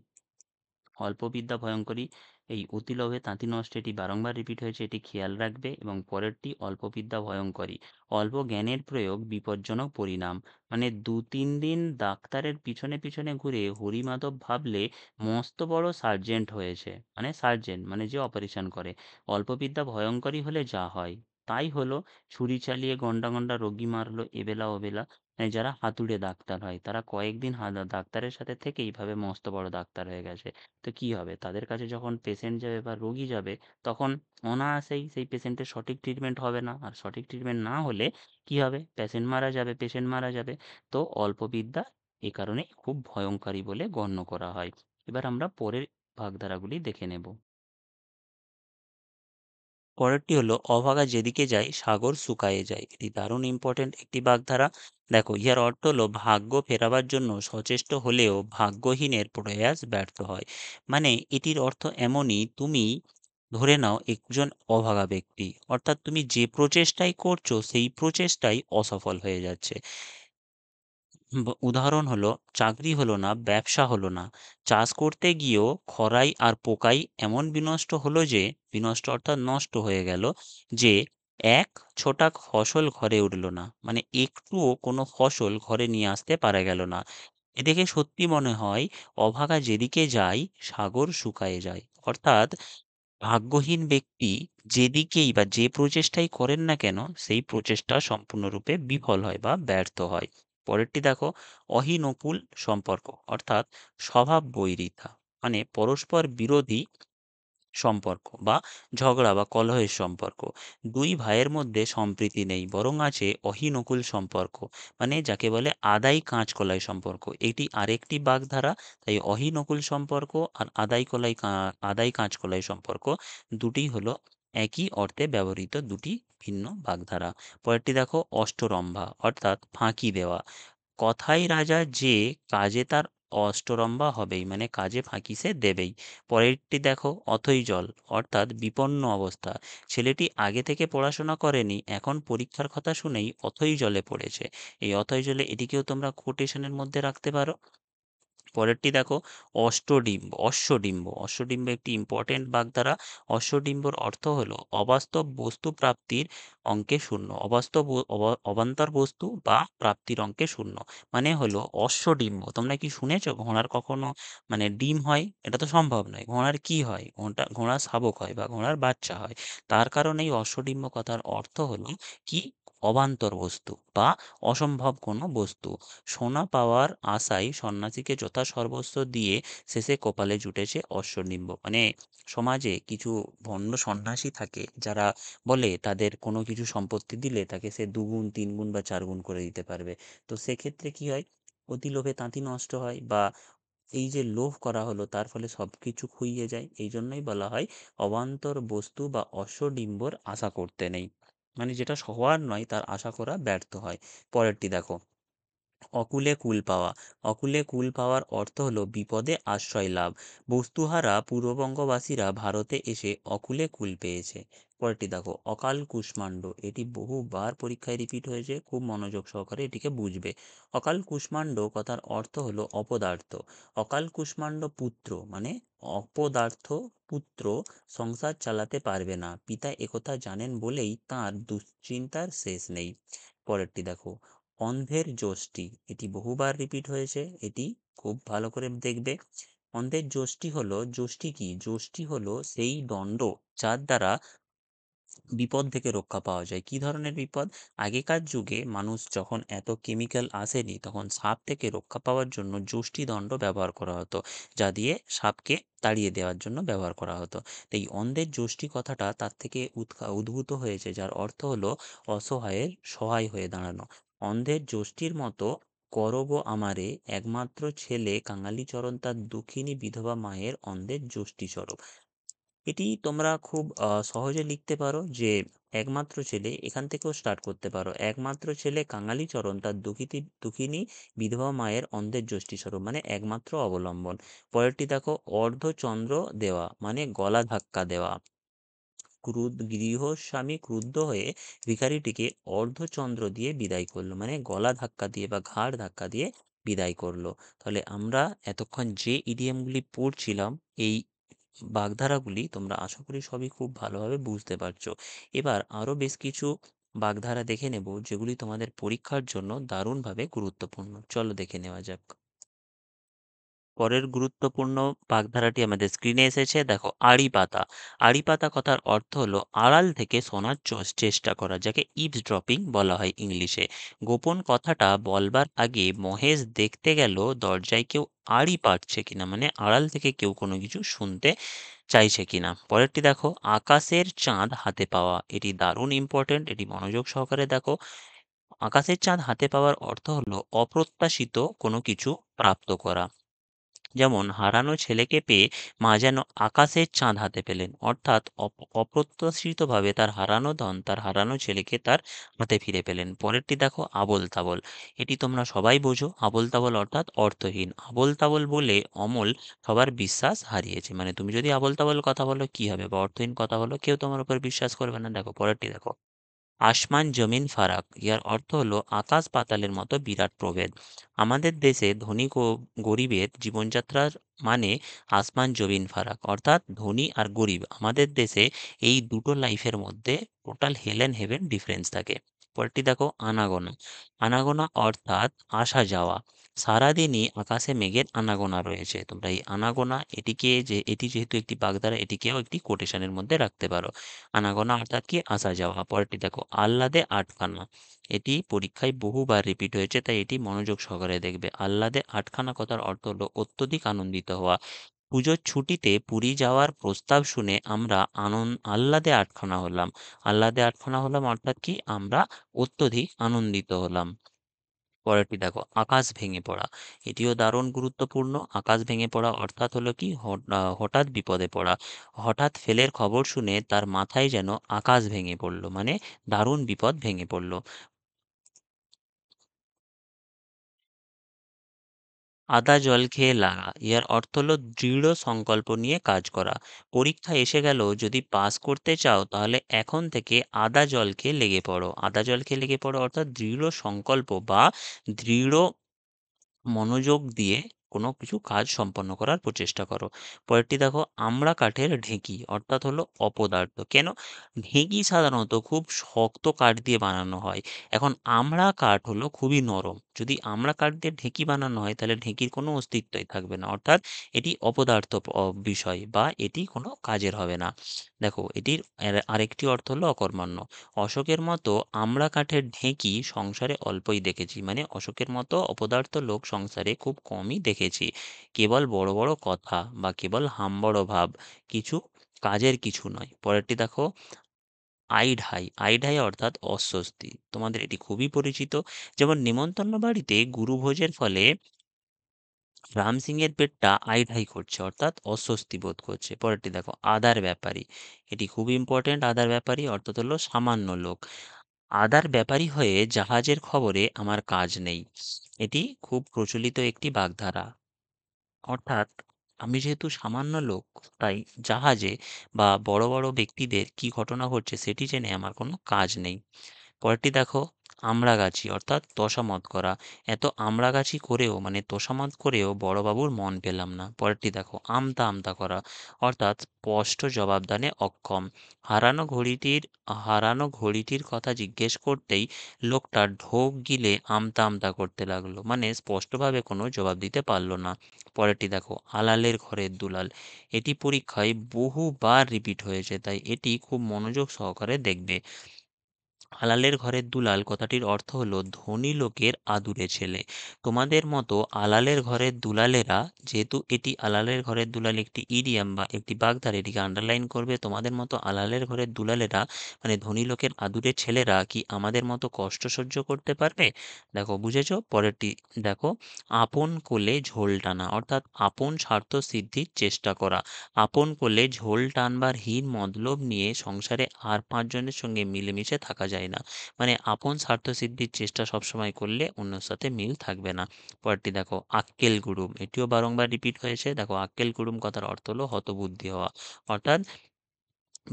অল্প বিদ্যা ভয়ঙ্করী, এই অতি লোভে তাঁতি নষ্ট, এটি বারংবার রিপিট হয়েছে, এটি খেয়াল রাখবে। এবং পরেরটি অল্প বিদ্যা ভয়ঙ্করী, অল্প জ্ঞানের প্রয়োগ বিপজ্জনক পরিণাম। মানে ২-৩ দিন ডাক্তারের পিছনে পিছনে ঘুরে হরিমাধব ভাবলে মস্ত বড় সার্জেন্ট হয়েছে। মানে সার্জেন্ট মানে যে অপারেশন করে। অল্প বিদ্যা ভয়ঙ্করী হলে যা হয় তাই হলো, ছুরি চালিয়ে গন্ডা গন্ডা রোগী মারলো এবেলা ওবেলা। মানে যারা হাতুড়ে ডাক্তার হয় তারা কয়েকদিন ডাক্তারের সাথে থেকে এইভাবে মস্ত বড় ডাক্তার হয়ে গেছে। তো কি হবে, তাদের কাছে যখন পেশেন্ট যাবে বা রোগী যাবে, তখন অনায়াসেই সেই পেশেন্টের সঠিক ট্রিটমেন্ট হবে না। আর সঠিক ট্রিটমেন্ট না হলে কি হবে, পেশেন্ট মারা যাবে। তো অল্প বিদ্যা এ কারণেই খুব ভয়ঙ্করী বলে গণ্য করা হয়। এবার আমরা পরের ভাগধারাগুলি দেখে নেব। পরেরটি হলো, অভাগা যেদিকে যায় সাগর শুকায়ে যায়। এটি দারুণ ইম্পর্টেন্ট একটি বাগধারা। দেখো, ইহার অর্থ হলো ভাগ্য ফেরাবার জন্য সচেষ্ট হলেও ভাগ্যহীনের প্রয়াস ব্যর্থ হয়। মানে এটির অর্থ এমনই, তুমি ধরে নাও একজন অভাগা ব্যক্তি, অর্থাৎ তুমি যে প্রচেষ্টাই করছো সেই প্রচেষ্টাই অসফল হয়ে যাচ্ছে। উদাহরণ হলো, চাকরি হলো না, ব্যবসা হলো না, চাষ করতে গিয়েও খরাই আর পোকাই এমন বিনষ্ট হলো যে, বিনষ্ট অর্থাৎ নষ্ট হয়ে গেল, যে এক ছোটাক ফসল ঘরে উঠল না। মানে একটুও কোনো ফসল ঘরে নিয়ে আসতে পারা গেল না। এ দেখে সত্যি মনে হয় অভাগা যেদিকে যায় সাগর শুকায়ে যায়। অর্থাৎ ভাগ্যহীন ব্যক্তি যেদিকেই বা যে প্রচেষ্টাই করেন না কেন সেই প্রচেষ্টা সম্পূর্ণরূপে বিফল হয় বা ব্যর্থ হয়। পরেরটি দেখো, অহিনকুল সম্পর্ক অর্থাৎ স্বভাব বৈরিতা। মানে পরস্পর বিরোধী সম্পর্ক বা ঝগড়া বা কলহের সম্পর্ক। দুই ভাইয়ের মধ্যে সম্প্রীতি নেই, বরং আছে অহিনকুল সম্পর্ক। মানে যাকে বলে আদাই কাঁচকলাই সম্পর্ক, এটি আরেকটি বাগধারা। তাই অহিনকুল সম্পর্ক আর আদাই কাঁচকলাই সম্পর্ক দুটি হলো একই অর্থে ব্যবহৃত দুটি ভিন্ন বাগধারা। পরেরটি দেখো, অষ্টরম্ভা অর্থাৎ ফাঁকি দেওয়া। কথাই রাজা যে, কাজে তার অষ্টরম্ভা হবেই। মানে কাজে ফাঁকি সে দেবেই। পরেরটি দেখো, অথৈ জল অর্থাৎ বিপন্ন অবস্থা। ছেলেটি আগে থেকে পড়াশোনা করেনি, এখন পরীক্ষার কথা শুনেই অথৈ জলে পড়েছে। এই অথৈ জলে এটিকেও তোমরা কোটেশনের মধ্যে রাখতে পারো। পরেরটি দেখো, অশ্বডিম্ব। অশ্বডিম্ব একটি ইম্পর্টেন্ট বাগধারা। অশ্বডিম্বর অর্থ হলো অবাস্তব বস্তু প্রাপ্তির অঙ্কে শূন্য। অবান্তর বস্তু বা প্রাপ্তির অঙ্কে শূন্য। মানে হলো অশ্বডিম্ব। তোমরা কি শুনেছো ঘোড়ার কখনো মানে ডিম হয়? এটা তো সম্ভব নয়। ঘোড়ার কি হয়? ঘোড়া শাবক হয় বা ঘোড়ার বাচ্চা হয়। তার কারণে এই অশ্বডিম্ব কথার অর্থ হলো কি, অবান্তর বস্তু বা অসম্ভব কোনো বস্তু। সোনা পাওয়ার আশায় সন্ন্যাসীকে যথাসর্বস্ব দিয়ে শেষে কপালে জুটেছে অশ্বনিম্ব। মানে সমাজে কিছু ভণ্ড সন্ন্যাসী থাকে যারা বলে তাদের কোনো কিছু সম্পত্তি দিলে তাকে সে ২ গুণ ৩ গুণ বা ৪ গুণ করে দিতে পারবে। তো সেক্ষেত্রে কি হয়, অতি লোভে তাঁতি নষ্ট হয়, বা এই যে লোভ করা হলো তার ফলে সবকিছু খুইয়ে যায়। এই জন্যই বলা হয় অবান্তর বস্তু বা অশ্বডিম্বর আশা করতে নেই, মানে যেটা হওয়ার নয় তার আশা করা ব্যর্থ হয়। পরেরটি দেখো, অকুলে কুল পাওয়া। অকুলে কুল পাওয়ার অর্থ হলো বিপদে আশ্রয় লাভ। বস্তুহারা পূর্ববঙ্গবাসীরা ভারতে এসে অকুলে কুল পেয়েছে। পরেরটি দেখো, অকাল কুষ্মাণ্ড। এটি বহুবার পরীক্ষায় রিপিট হয়েছে, খুব মনোযোগ সহকারে এটিকে বুঝবে। অকাল কুষ্মাণ্ড কথার অর্থ হলো অপদার্থ। অকাল কুষ্মাণ্ড পুত্র মানে অপদার্থ পুত্র সংসার চালাতে পারবে না, পিতা একথা জানেন বলেই তাঁর দুশ্চিন্তার শেষ নেই। পরেরটি দেখো, অন্ধের যষ্টি। এটি বহুবার রিপিট হয়েছে, এটি খুব ভালো করে দেখবে। অন্ধের যষ্টি হলো, যষ্টি কি? যষ্টি হলো সেই দণ্ড যার দ্বারা বিপদ থেকে রক্ষা পাওয়া যায়। কি ধরনের বিপদ? আগেকার যুগে মানুষ যখন এত কেমিক্যাল আসেনি তখন সাপ থেকে রক্ষা পাওয়ার জন্য যষ্টি দণ্ড ব্যবহার করা হতো, যা দিয়ে সাপকে তাড়িয়ে দেওয়ার জন্য ব্যবহার করা হতো। তো এই অন্ধের যষ্টি কথাটা তার থেকে উদ্ভূত হয়েছে, যার অর্থ হলো অসহায়ের সহায় হয়ে দাঁড়ানো। অন্ধের যষ্টির মতো করগো আমারে, একমাত্র ছেলে কাঙালিচরণ তার দুঃখিনী বিধবা মায়ের অন্ধের যষ্টি স্বরূপ। এটি তোমরা খুব সহজে লিখতে পারো যে একমাত্র ছেলে, এখান থেকেও স্টার্ট করতে পারো, একমাত্র ছেলে কাঙালিচরণ তার দুঃখিনী বিধবা মায়ের অন্ধের যষ্টি স্বরূপ, মানে একমাত্র অবলম্বন। পরেরটি দেখো, অর্ধচন্দ্র দেওয়া মানে গলা ধাক্কা দেওয়া। গৃহস্বামী ক্রুদ্ধ হয়ে ভিখারিটিকে অর্ধচন্দ্র দিয়ে বিদায় করলো, মানে গলা ধাক্কা দিয়ে বা ঘাড় ধাক্কা দিয়ে বিদায় করলো। তাহলে আমরা এতক্ষণ যে ইডিয়মগুলি পড়ছিলাম, এই বাগধারাগুলি তোমরা আশা করি সবই খুব ভালোভাবে বুঝতে পারছো। এবার আরও বেশ কিছু বাগধারা দেখে নেব যেগুলি তোমাদের পরীক্ষার জন্য দারুণভাবে গুরুত্বপূর্ণ। চলো দেখে নেওয়া যাক। পরের গুরুত্বপূর্ণ বাগধারাটি আমাদের স্ক্রিনে এসেছে, দেখো, আড়ি পাতা। আড়ি পাতা কথার অর্থ হলো আড়াল থেকে শোনার চেষ্টা করা, যাকে ইভসড্রপিং বলা হয় ইংলিশে। গোপন কথাটা বলবার আগে মহেশ দেখতে গেল দরজায় কেউ আড়ি পাড়ছে কিনা, মানে আড়াল থেকে কেউ কোনো কিছু শুনতে চাইছে কিনা। পরেরটি দেখো, আকাশের চাঁদ হাতে পাওয়া। এটি দারুণ ইম্পর্টেন্ট, এটি মনোযোগ সহকারে দেখো। আকাশের চাঁদ হাতে পাওয়ার অর্থ হলো অপ্রত্যাশিত কোনো কিছু প্রাপ্ত করা। যেমন হারানো ছেলেকে পেয়ে মা যেন আকাশের চাঁদ হাতে পেলেন, অর্থাৎ অপ্রত্যাশিতভাবে তার হারানো ধন, তার হারানো ছেলেকে তার হাতে ফিরে পেলেন। পরেরটি দেখো, আবোল তাবোল। এটি তোমরা সবাই বোঝো, আবোল তাবোল অর্থাৎ অর্থহীন। আবোল তাবোল বলে অমল সবার বিশ্বাস হারিয়েছে, মানে তুমি যদি আবোল তাবোল কথা বলো কি হবে, বা অর্থহীন কথা বলো, কেউ তোমার উপর বিশ্বাস করবে না। দেখো পরেরটি দেখো, আসমান জমিন ফারাক। ইয়ার অর্থ হলো আকাশ পাতালের মতো বিরাট প্রভেদ। আমাদের দেশে ধনী ও গরিবের জীবনযাত্রার মানে আসমান জমিন ফারাক, অর্থাৎ ধনী আর গরিব আমাদের দেশে এই দুটো লাইফের মধ্যে total hell and heaven difference থাকে। পরেরটি দেখো, আনাগোনা। আনাগোনা অর্থাৎ আসা যাওয়া। সারাদিনই আকাশে মেঘের আনাগোনা রয়েছে। তোমরা এই আনাগোনা, এটি যেহেতু একটি বাগধারা, এটিকেও একটি কোটেশনের মধ্যে রাখতে পারো। আনাগোনা অর্থাৎ কি? আসা যাওয়া। পরেরটি দেখো, আহ্লাদে আটখানা। এটি পরীক্ষায় বহুবার রিপিট হয়েছে, তাই এটি মনোযোগ সহকারে দেখবে। আহ্লাদে আটখানা কথার অর্থ হলো অত্যধিক আনন্দিত হওয়া। পুজোর ছুটিতে পুরী যাওয়ার প্রস্তাব শুনে আমরা আহ্লাদে আটখানা হলাম। আহ্লাদে আটখানা হলাম অর্থাৎ কি? আমরা অত্যধিক আনন্দিত হলাম। পরেরটি দেখো, আকাশ ভেঙে পড়া। এটিও দারুণ গুরুত্বপূর্ণ। আকাশ ভেঙে পড়া অর্থাৎ হলো কি? হঠাৎ বিপদে পড়া। হঠাৎ ফেলের খবর শুনে তার মাথায় যেন আকাশ ভেঙে পড়ল, মানে দারুণ বিপদ ভেঙে পড়ল। আদা জল খেয়ে লাগা। ইহার অর্থ হলো দৃঢ় সংকল্প নিয়ে কাজ করা। পরীক্ষা এসে গেল, যদি পাস করতে চাও তাহলে এখন থেকে আদা জল খেয়ে লেগে পড়ো। আদা জল খেয়ে লেগে পড়ো অর্থাৎ দৃঢ় সংকল্প বা দৃঢ় মনোযোগ দিয়ে কোনো কিছু কাজ সম্পন্ন করার প্রচেষ্টা করো। পরেরটি দেখো, আমড়া কাঠের ঢেঁকি অর্থাৎ হলো অপদার্থ। কেন? ঢেঁকি সাধারণত খুব শক্ত কাঠ দিয়ে বানানো হয়। এখন আমড়া কাঠ হলো খুবই নরম। যদি আমড়া কাঠ দিয়ে ঢেঁকি বানানো হয় তাহলে ঢেঁকির কোনো অস্তিত্বই থাকবে না, অর্থাৎ এটি অপদার্থ বিষয়, বা এটি কোনো কাজের হবে না। দেখো এটির আরেকটি অর্থ হলো অকর্মণ্য। অশোকের মতো আমড়া কাঠের ঢেঁকি সংসারে অল্পই দেখেছি, মানে অশোকের মতো অপদার্থ লোক সংসারে খুব কমই দেখেছি। কেবল বড় বড় কথা বা কেবল হাম্বড় ভাব, কিছু কাজের কিছু নয়। পরেরটি দেখো, আইঢাই। আইঢাই অর্থাৎ অস্বস্তি। তোমাদের এটি খুবই পরিচিত। যেমন নেমন্তন্ন বাড়িতে গুরুভোজের ফলে রাম সিং এর পেটটা আইঢাই করছে, অর্থাৎ অস্বস্তি বোধ করছে। পরেরটি দেখো, আদার ব্যাপারী। এটি খুব ইম্পর্টেন্ট। আদার ব্যাপারী অর্থাৎ হলো সামান্য লোক। আদার ব্যাপারী হয়ে জাহাজের খবরে আমার কাজ নেই। এটি খুব প্রচলিত একটি বাগধারা। অর্থাৎ আমি যেহেতু সামান্য লোক, তাই জাহাজে বা বড় বড় ব্যক্তিদের কি ঘটনা ঘটছে সেটি জেনে আমার কোনো কাজ নেই। পরেরটি দেখো, আমড়াগাছি অর্থাৎ তোষামদ করা। এত আমড়াগাছি করেও মানে তোষামদ করেও বড়বাবুর মন পেলাম না। পরেরটি দেখো, আমতা আমতা করা অর্থাৎ স্পষ্ট জবাবদানে অক্ষম। হারানো ঘড়িটির কথা জিজ্ঞেস করতেই লোকটা ঢোক গিলে আমতা আমতা করতে লাগলো, মানে স্পষ্টভাবে কোনো জবাব দিতে পারলো না। পরেরটি দেখো, আলালের ঘরের দুলাল। এটি পরীক্ষায় বহুবার রিপিট হয়েছে, তাই এটি খুব মনোযোগ সহকারে দেখবে। আলালের ঘরের দুলাল কথাটির অর্থ হলো ধনী লোকের আদুরে ছেলে। তোমাদের মতো আলালের ঘরের দুলালেরা, যেহেতু এটি আলালের ঘরের দুলাল একটি ইডিয়াম বা একটি বাগধারা, এটিকে আন্ডারলাইন করবে। তোমাদের মতো আলালের ঘরের দুলালেরা মানে ধনী লোকের আদুরে ছেলেরা কি আমাদের মতো কষ্ট সহ্য করতে পারবে? দেখো, বুঝেছো? পরেরটি দেখো, আপন কোলে ঝোল টানা অর্থাৎ আপন স্বার্থ সিদ্ধির চেষ্টা করা। আপন কোলে ঝোল টানবার হীন মতলব নিয়ে সংসারে আর পাঁচজনের সঙ্গে মিলেমিশে থাকা যায় না। মানে আপন স্বার্থসিদ্ধির চেষ্টা সবসময় করলে অন্যের সাথে মিল থাকবে না। পরেরটি দেখো, আক্কেল গুড়ুম। এটিও বারংবার রিপিট হয়েছে। দেখো, আক্কেল গুড়ুম কথার অর্থ হলো হতবুদ্ধি হওয়া, অর্থাৎ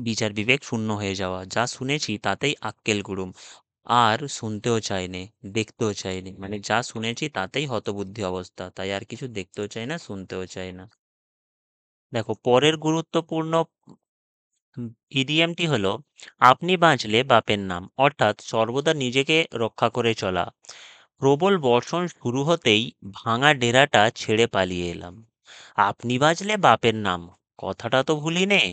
বিচার বিবেক শূন্য হয়ে যাওয়া। যা শুনেছি তাতেই আক্কেল গুড়ুম, আর শুনতেও চাইনে, দেখতেও চাইনি। মানে যা শুনেছি তাতেই হতবুদ্ধি অবস্থা, তাই আর কিছু দেখতেও চাই না, শুনতেও চাই না। দেখো, পরের গুরুত্বপূর্ণ ইডিয়ামটি হলো আপনি বাঁচলে বাপের নাম, অর্থাৎ সর্বদা নিজেকে রক্ষা করে চলা। প্রবল বর্ষণ শুরু হতেই ভাঙা ডেরাটা ছেড়ে পালিয়ে এলাম। আপনি বাঁচলে বাপের নাম, কথাটা তো ভুলি নে।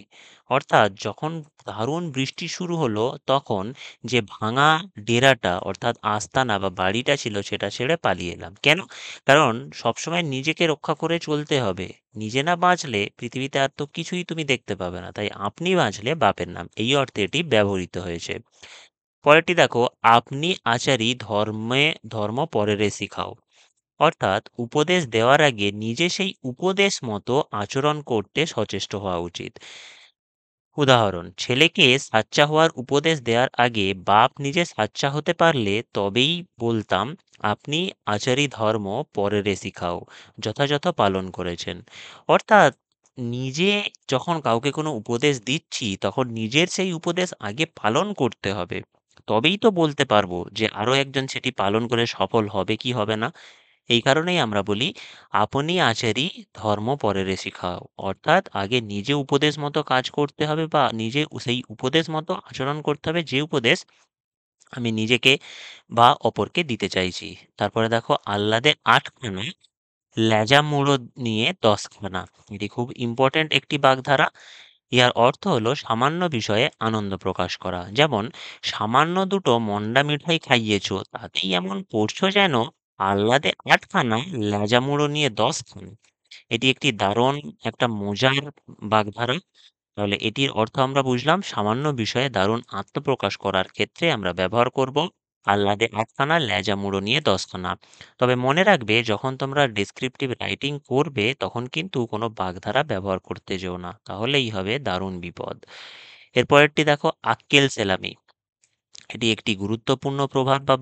অর্থাৎ যখন দারুণ বৃষ্টি শুরু হলো, তখন যে ভাঙা ডেরাটা অর্থাৎ আস্তানা বা বাড়িটা ছিল সেটা ছেড়ে পালিয়ে এলাম। কেন? কারণ সবসময় নিজেকে রক্ষা করে চলতে হবে। নিজে না বাঁচলে পৃথিবীতে আর তো কিছুই তুমি দেখতে পাবে না। তাই আপনি বাঁচলে বাপের নাম, এই অর্থে এটি ব্যবহৃত হয়েছে। পরেরটি দেখো, আপনি আচারী ধর্ম পরেরে শিখাও। অর্থাৎ উপদেশ দেওয়ার আগে নিজে সেই উপদেশ মতো আচরণ করতে সচেষ্ট হওয়া উচিত। উদাহরণ, ছেলেকে সাচ্চা হওয়ার উপদেশ দেওয়ার আগে বাপ নিজে সাচ্চা হতে পারলে তবেই বলতাম, আপনি আচারী ধর্ম পরেরে শিখাও, যথাযথ পালন করেছেন। অর্থাৎ নিজে যখন কাউকে কোনো উপদেশ দিচ্ছি, তখন নিজের সেই উপদেশ আগে পালন করতে হবে। তবেই তো বলতে পারবো যে আরো একজন সেটি পালন করে সফল হবে কি হবে না। এই কারণেই আমরা বলি, আপনি আচারী ধর্ম পরেরে শিখাও। অর্থাৎ আগে নিজে উপদেশ মতো কাজ করতে হবে বা নিজে সেই উপদেশ মতো আচরণ করতে হবে, যে উপদেশ আমি নিজেকে বা অপরকে দিতে চাইছি। তারপরে দেখো, আহ্লাদে ৮ খানা, লেজা মুড়ো নিয়ে ১০ খানা। এটি খুব ইম্পর্ট্যান্ট একটি বাগধারা। ইহার অর্থ হলো সামান্য বিষয়ে আনন্দ প্রকাশ করা। যেমন, সামান্য দুটো মন্ডা মিঠাই খাইয়েছো, তাতেই এমন করছো যেন আহ্লাদে ৮ খানা, লেজা মুড়ো নিয়ে ১০ খানা। এটি একটি দারুণ একটা মজার বাগধারা। তাহলে এটির অর্থ আমরা বুঝলাম, সামান্য বিষয়ে দারুণ আত্মপ্রকাশ করার ক্ষেত্রে আমরা ব্যবহার করব আহ্লাদে ৮ খানা, লেজা মুড়ো নিয়ে ১০ খানা। তবে মনে রাখবে, যখন তোমরা ডেসক্রিপটিভ রাইটিং করবে তখন কিন্তু কোনো বাগধারা ব্যবহার করতে যেও না, তাহলেই হবে দারুণ বিপদ। এরপরেরটি দেখো, আক্কেল সেলামি। এটি একটি গুরুত্বপূর্ণ প্রভাব বা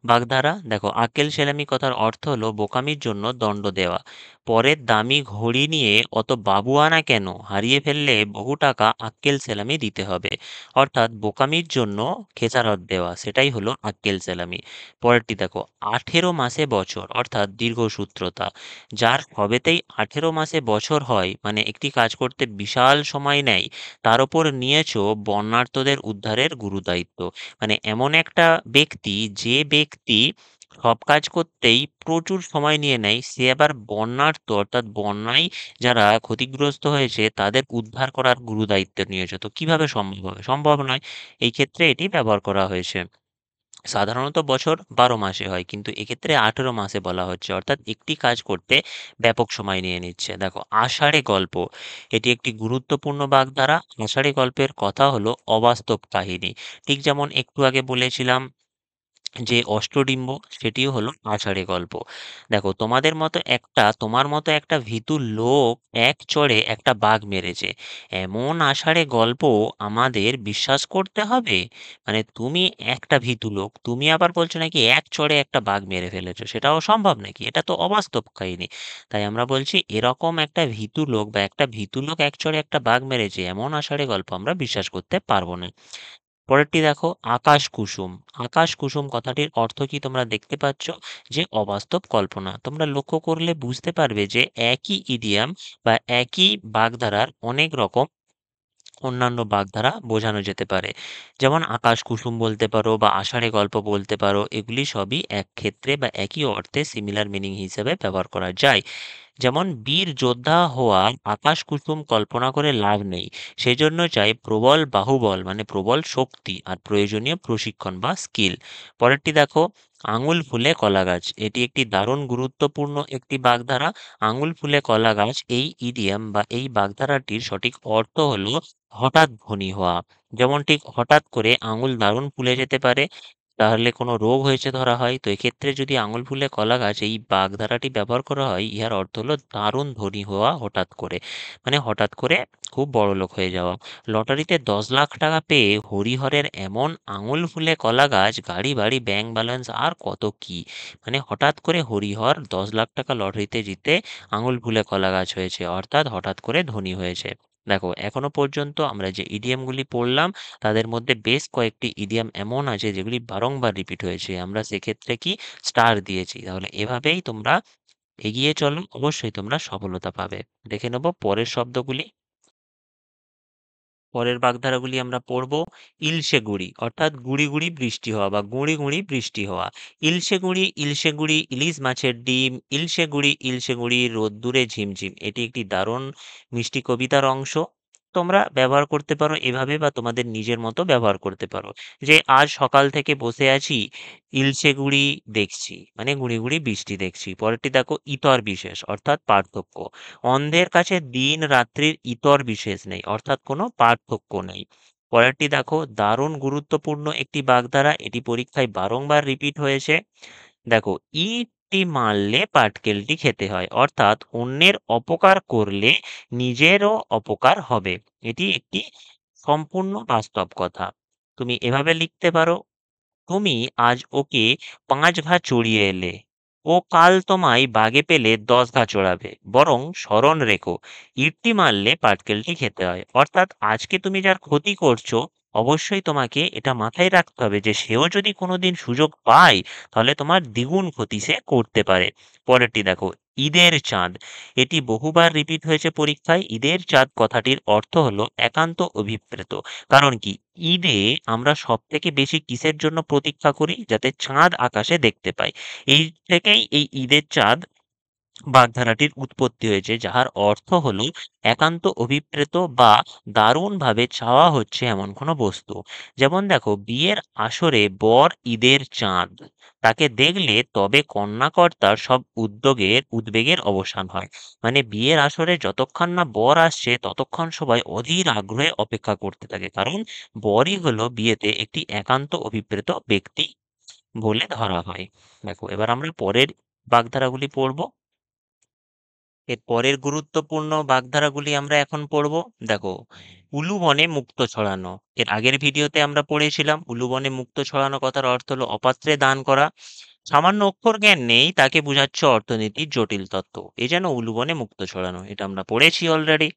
বাগধারা। দেখো, আক্কেল সেলামি কথার অর্থ হলো বোকামির জন্য দণ্ড দেওয়া। পরের দামি ঘড়ি নিয়ে অত বাবুয়ানা কেন, হারিয়ে ফেললে বহু টাকা আক্কেল সেলামি দিতে হবে। অর্থাৎ বোকামির জন্য খেসারত দেওয়া, সেটাই হলো আক্কেল সেলামি। পরেরটি দেখো, 18 মাসে বছর অর্থাৎ দীর্ঘসূত্রতা। যার সবেতেই 18 মাসে বছর হয়, মানে একটি কাজ করতে বিশাল সময় নেয়, তার উপর নিয়েছো বন্যার্তদের উদ্ধারের গুরুদায়িত্ব। মানে এমন একটা ব্যক্তি, যে ব্যক্তি সব কাজ করতেই প্রচুর সময় নিয়ে নেয়, সে আবার বন্যার্ত অর্থাৎ বন্যায় যারা ক্ষতিগ্রস্ত হয়েছে তাদের উদ্ধার করার গুরুদায়িত্ব নিয়েছে। তো কিভাবে সম্ভব হবে? সম্ভব নয়। এই ক্ষেত্রে এটি ব্যবহার করা হয়েছে। সাধারণত বছর ১২ মাসে হয়, কিন্তু এক্ষেত্রে 18 মাসে বলা হচ্ছে, অর্থাৎ একটি কাজ করতে ব্যাপক সময় নিয়ে নিচ্ছে। দেখো, আষাঢ়ে গল্প। এটি একটি গুরুত্বপূর্ণ বাগধারা। আষাঢ়ে গল্পের কথা হলো অবাস্তব কাহিনী। ঠিক যেমন একটু আগে বলেছিলাম যে অষ্টডিম্ব সেটিও হলো আষাঢ়ে গল্প। দেখো তোমার মতো একটা ভীতু লোক এক চড়ে একটা বাঘ মেরেছে। এমন আষাঢ়ে গল্প আমাদের বিশ্বাস করতে হবে? মানে তুমি একটা ভীতু লোক, তুমি আবার বলছো নাকি এক চড়ে একটা বাঘ মেরে ফেলেছো? সেটাও সম্ভব নাকি? এটা তো অবাস্তব কাহিনী। তাই আমরা বলছি এরকম একটা ভীতু লোক বা একটা ভীতু লোক এক চড়ে একটা বাঘ মেরেছে এমন আষাঢ়ে গল্প আমরা বিশ্বাস করতে পারবো না। পরেরটি দেখো, আকাশ কুসুম। আকাশ কুসুম কথাটির অর্থ কি তোমরা দেখতে পাচ্ছ? যে অবাস্তব কল্পনা। তোমরা লক্ষ্য করলে বুঝতে পারবে যে একই ইডিয়াম বা একই বাগধারার অনেক রকম অন্যান্য বাগধারা বোঝানো যেতে পারে। যেমন আকাশ কুসুম বলতে পারো বা আষাঢ়ে গল্প বলতে পারো, এগুলি সবই এক ক্ষেত্রে বা একই অর্থে সিমিলার মিনিং হিসেবে ব্যবহার করা যায়। যেমন বীর যোদ্ধা হওয়ার আকাশ কুসুম কল্পনা করে লাভ নেই, সেজন্য চাই প্রবল বাহুবল মানে প্রবল শক্তি আর প্রয়োজনীয় প্রশিক্ষণ বা স্কিল। পরেরটি দেখো, আঙুল ফুলে কলা গাছ। এটি একটি দারুণ গুরুত্বপূর্ণ একটি বাগধারা। আঙুল ফুলে কলা গাছ এই ইডিয়াম বা এই বাগধারাটির সঠিক অর্থ হলো হঠাৎ ধনী হওয়া। যেমন ঠিক হঠাৎ করে আঙুল দারুণ ফুলে যেতে পারে, তাহলে কোনো রোগ হয়েছে ধরা হয়। তো এক্ষেত্রে যদি আঙুল ফুলে কলা গাছ এই বাগধারাটি ব্যবহার করা হয়, ইহার অর্থ হলো দারুণ ধনী হওয়া হঠাৎ করে, মানে হঠাৎ করে খুব বড়লোক হয়ে যাওয়া। লটারিতে 10 লাখ টাকা পেয়ে হরিহরের এমন আঙুল ফুলে কলা গাছ, গাড়ি বাড়ি ব্যাংক ব্যালেন্স আর কত কি। মানে হঠাৎ করে হরিহর 10 লাখ টাকা লটারিতে জিতে আঙুল ফুলে কলা গাছ হয়েছে, অর্থাৎ হঠাৎ করে ধনী হয়েছে। দেখো এখনো পর্যন্ত আমরা যে ইডিয়মগুলি পড়লাম তাদের মধ্যে বেশ কয়েকটি ইডিয়াম এমন আছে যেগুলি বারংবার রিপিট হয়েছে, আমরা সেক্ষেত্রে কি স্টার দিয়েছি। তাহলে এভাবেই তোমরা এগিয়ে চলো, অবশ্যই তোমরা সফলতা পাবে। দেখে নেব পরের শব্দগুলি। পরের বাগধারাগুলি আমরা পড়ব। ইলশে গুঁড়ি অর্থাৎ গুঁড়ি গুঁড়ি বৃষ্টি হওয়া বা গুঁড়ি গুঁড়ি বৃষ্টি হওয়া। ইলশে গুঁড়ি ইলিশ মাছের ডিম, ইলশে গুঁড়ি রোদ্দুরে ঝিমঝিম। এটি একটি দারুণ মিষ্টি কবিতার অংশ। তোমরা ব্যবহার করতে পারো এভাবে বা তোমাদের নিজের মতো ব্যবহার করতে পারো। যে আজ সকাল থেকে বসে আছি, ইলশে গুঁড়ি দেখছি, মানে গুঁড়ি গুঁড়ি বৃষ্টি দেখছি। পরেরটি দেখো, ইতর বিশেষ অর্থাৎ পার্থক্য। অন্ধের কাছে দিন রাত্রির ইতর বিশেষ নেই, অর্থাৎ কোনো পার্থক্য নেই। পরেরটি দেখো, দারুণ গুরুত্বপূর্ণ একটি বাগধারা, এটি পরীক্ষায় বারংবার রিপিট হয়েছে। দেখো, ইঁটটি মারলে পাটকেলটি খেতে হয়, অর্থাৎ অন্যের অপকার করলে নিজেরও অপকার হবে। এটি একটি সম্পূর্ণ বাস্তব কথা। তুমি এভাবে লিখতে পারো, তুমি আজ ওকে 5 ঘা চড়িয়ে এলে, ও কাল তোমায় বাগে পেলে 10 ঘা চড়াবে। বরং স্মরণ রেখো, ইঁটটি মারলে পাটকেলটি খেতে হয়। অর্থাৎ আজকে তুমি যার ক্ষতি করছো, অবশ্যই তোমাকে এটা মাথায় রাখতে হবে যে সেও যদি কোনোদিন সুযোগ পায় তাহলে তোমার দ্বিগুণ ক্ষতি সে করতে পারে। পরেরটি দেখো, ঈদের চাঁদ। এটি বহুবার রিপিট হয়েছে পরীক্ষায়। ঈদের চাঁদ কথাটির অর্থ হলো একান্ত অভিপ্রেত। কারণ কি, ঈদে আমরা সবথেকে বেশি কিসের জন্য প্রতীক্ষা করি? যাতে চাঁদ আকাশে দেখতে পাই। এই থেকেই এই ঈদের চাঁদ বাগধারাটির উৎপত্তি হয়েছে, যাহার অর্থ হলো একান্ত অভিপ্রেত বা দারুণভাবে চাওয়া হচ্ছে এমন কোনো বস্তু। যেমন দেখো, বিয়ের আসরে বর ঈদের চাঁদ, তাকে দেখলে তবে কন্যাকর্তার সব উদ্বেগের অবসান হয়। মানে বিয়ের আসরে যতক্ষণ না বর আসছে ততক্ষণ সবাই অধীর আগ্রহে অপেক্ষা করতে থাকে, কারণ বরই হলো বিয়েতে একটি একান্ত অভিপ্রেত ব্যক্তি বলে ধরা হয়। দেখো এবার আমরা পরের বাগধারাগুলি পড়ব। এর পরের গুরুত্বপূর্ণ বাগধারাগুলি আমরা এখন পড়ব। দেখো, উলুবনে মুক্তো ছড়ানো। এর আগের ভিডিওতে আমরা পড়েছিলাম উলুবনে মুক্তো ছড়ানো কথার অর্থ হলো অপাত্রে দান করা। সামান্য অক্ষর জ্ঞান নেই তাকে বোঝাচ্ছে অর্থনীতির জটিল তত্ত্ব। এ যেন উলুবনে মুক্তো ছড়ানো, এটা আমরা পড়েছি অলরেডি।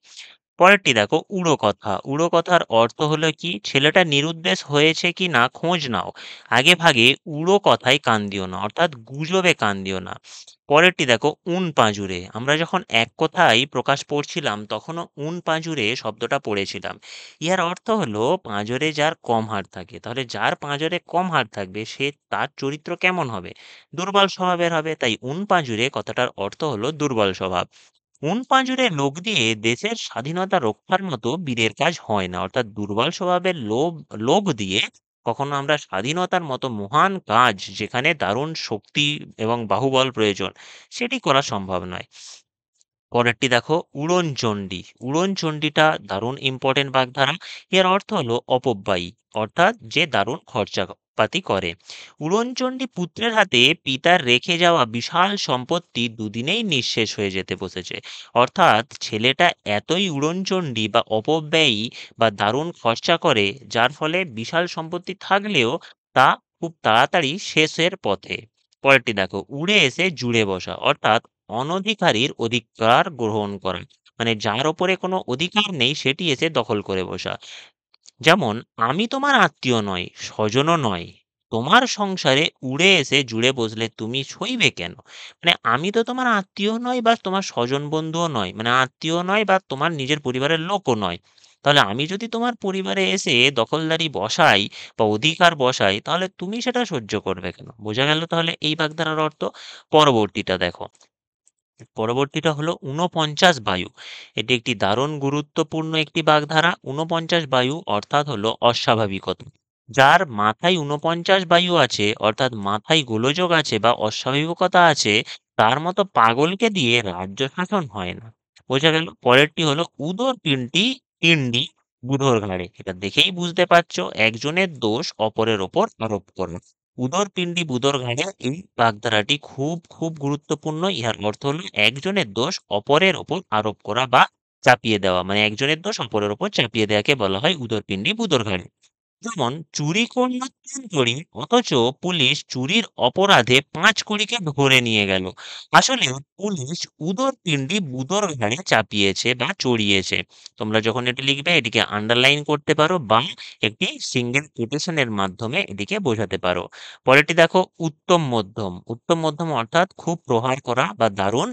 পরেরটি দেখো, উড়ো কথা। উড়ো কথার অর্থ হলো কি, ছেলেটা নিরুদ্দেশ হয়েছে কি না খোঁজ নাও, আগে ভাগে উড়ো কথায় কান দিও না, অর্থাৎ গুজবে কান দিও না। পরেরটি দেখো, উন পাঁজুরে। আমরা যখন এক কথায় প্রকাশ পড়ছিলাম তখনও উন পাঁজুরে শব্দটা পড়েছিলাম। ইহার অর্থ হলো পাঁজরে যার কম হাড় থাকে। তাহলে যার পাঁজরে কম হাড় থাকবে সে তার চরিত্র কেমন হবে? দুর্বল স্বভাবের হবে। তাই উন পাঁজুরে কথাটার অর্থ হলো দুর্বল স্বভাব। কোন পাঁজরে লোক দিয়ে দেশের স্বাধীনতা রক্ষার মতো বীরের কাজ হয় না, অর্থাৎ দুর্বল স্বভাবের লোক দিয়ে কখনো আমরা স্বাধীনতার মতো মহান কাজ, যেখানে দারুণ শক্তি এবং বাহুবল প্রয়োজন, সেটি করা সম্ভব নয়। পরেরটি দেখো, উড়নচণ্ডী। উড়নচণ্ডীটা দারুণ ইম্পর্টেন্ট বাগধারা। এর অর্থ হলো অপব্যয়ী, অর্থাৎ যে দারুণ খরচা পক্ষপাতী করে। উড়নচণ্ডী পুত্রের হাতে পিতার রেখে যাওয়া বিশাল সম্পত্তি দুদিনেই নিঃশেষ হয়ে যেতে বসেছে। অর্থাৎ ছেলেটা এতই উড়নচণ্ডী বা অপব্যয়ী বা দারুণ খরচা করে, যার ফলে বিশাল সম্পত্তি থাকলেও তা খুব তাড়াতাড়ি শেষের পথে। পরেরটি দেখো, উড়ে এসে জুড়ে বসা, অর্থাৎ অনধিকারীর অধিকার গ্রহণ করা, মানে যার ওপরে কোনো অধিকার নেই সেটি এসে দখল করে বসা। যেমন, আমি তোমার আত্মীয় নই, স্বজনও নয়, তোমার সংসারে উড়ে এসে জুড়ে বসলে তুমি সইবে কেন? মানে আমি তো তোমার আত্মীয় নয় বা তোমার স্বজন বন্ধুও নয়, মানে আত্মীয় নয় বা তোমার নিজের পরিবারের লোকও নয়। তাহলে আমি যদি তোমার পরিবারে এসে দখলদারি বসাই বা অধিকার বসাই, তাহলে তুমি সেটা সহ্য করবে কেন? বোঝা গেল তাহলে এই বাগধারার অর্থ। পরবর্তীটা দেখো, পরবর্তীটা হলো ৪৯ বায়ু। এটি একটি দারুণ গুরুত্বপূর্ণ একটি বাগধারা। ৪৯ বায়ু অর্থাৎ হলো অস্বাভাবিকতা। যার মাথায় ৪৯ বায়ু আছে, অর্থাৎ মাথায় গোলযোগ আছে বা অস্বাভাবিকতা আছে, তার মতো পাগলকে দিয়ে রাজ্য শাসন হয় না। বোঝা গেল। পরেরটি হলো উদর পিণ্ডি বুধর ঘাড়ে। এটা দেখেই বুঝতে পারছো, একজনের দোষ অপরের ওপর আরোপ করা। উদরপিণ্ডি বুদর ঘাড়ে, এই বাগধারাটি খুব খুব গুরুত্বপূর্ণ। ইহার অর্থ হলো একজনের দোষ অপরের ওপর আরোপ করা বা চাপিয়ে দেওয়া, মানে একজনের দোষ অপরের ওপর চাপিয়ে দেওয়াকে বলা হয় উদরপিণ্ডি বুদর ঘাড়ে। যেমন, চুরি করল ৩ কড়ি, অথচ পুলিশ চুরির অপরাধে ৫ কড়িকে ধরে নিয়ে গেল। আসলে পুলিশ উদরপিণ্ডি বুদর ঘাড়ে চাপিয়েছে বা চড়িয়েছে। তোমরা যখন এটি লিখবে এটিকে আন্ডারলাইন করতে পারো বা একটি সিঙ্গেল কোটেশনের মাধ্যমে এটিকে বোঝাতে পারো। পরেরটি দেখো, উত্তম মধ্যম। উত্তম মধ্যম অর্থাৎ খুব প্রহার করা বা দারুণ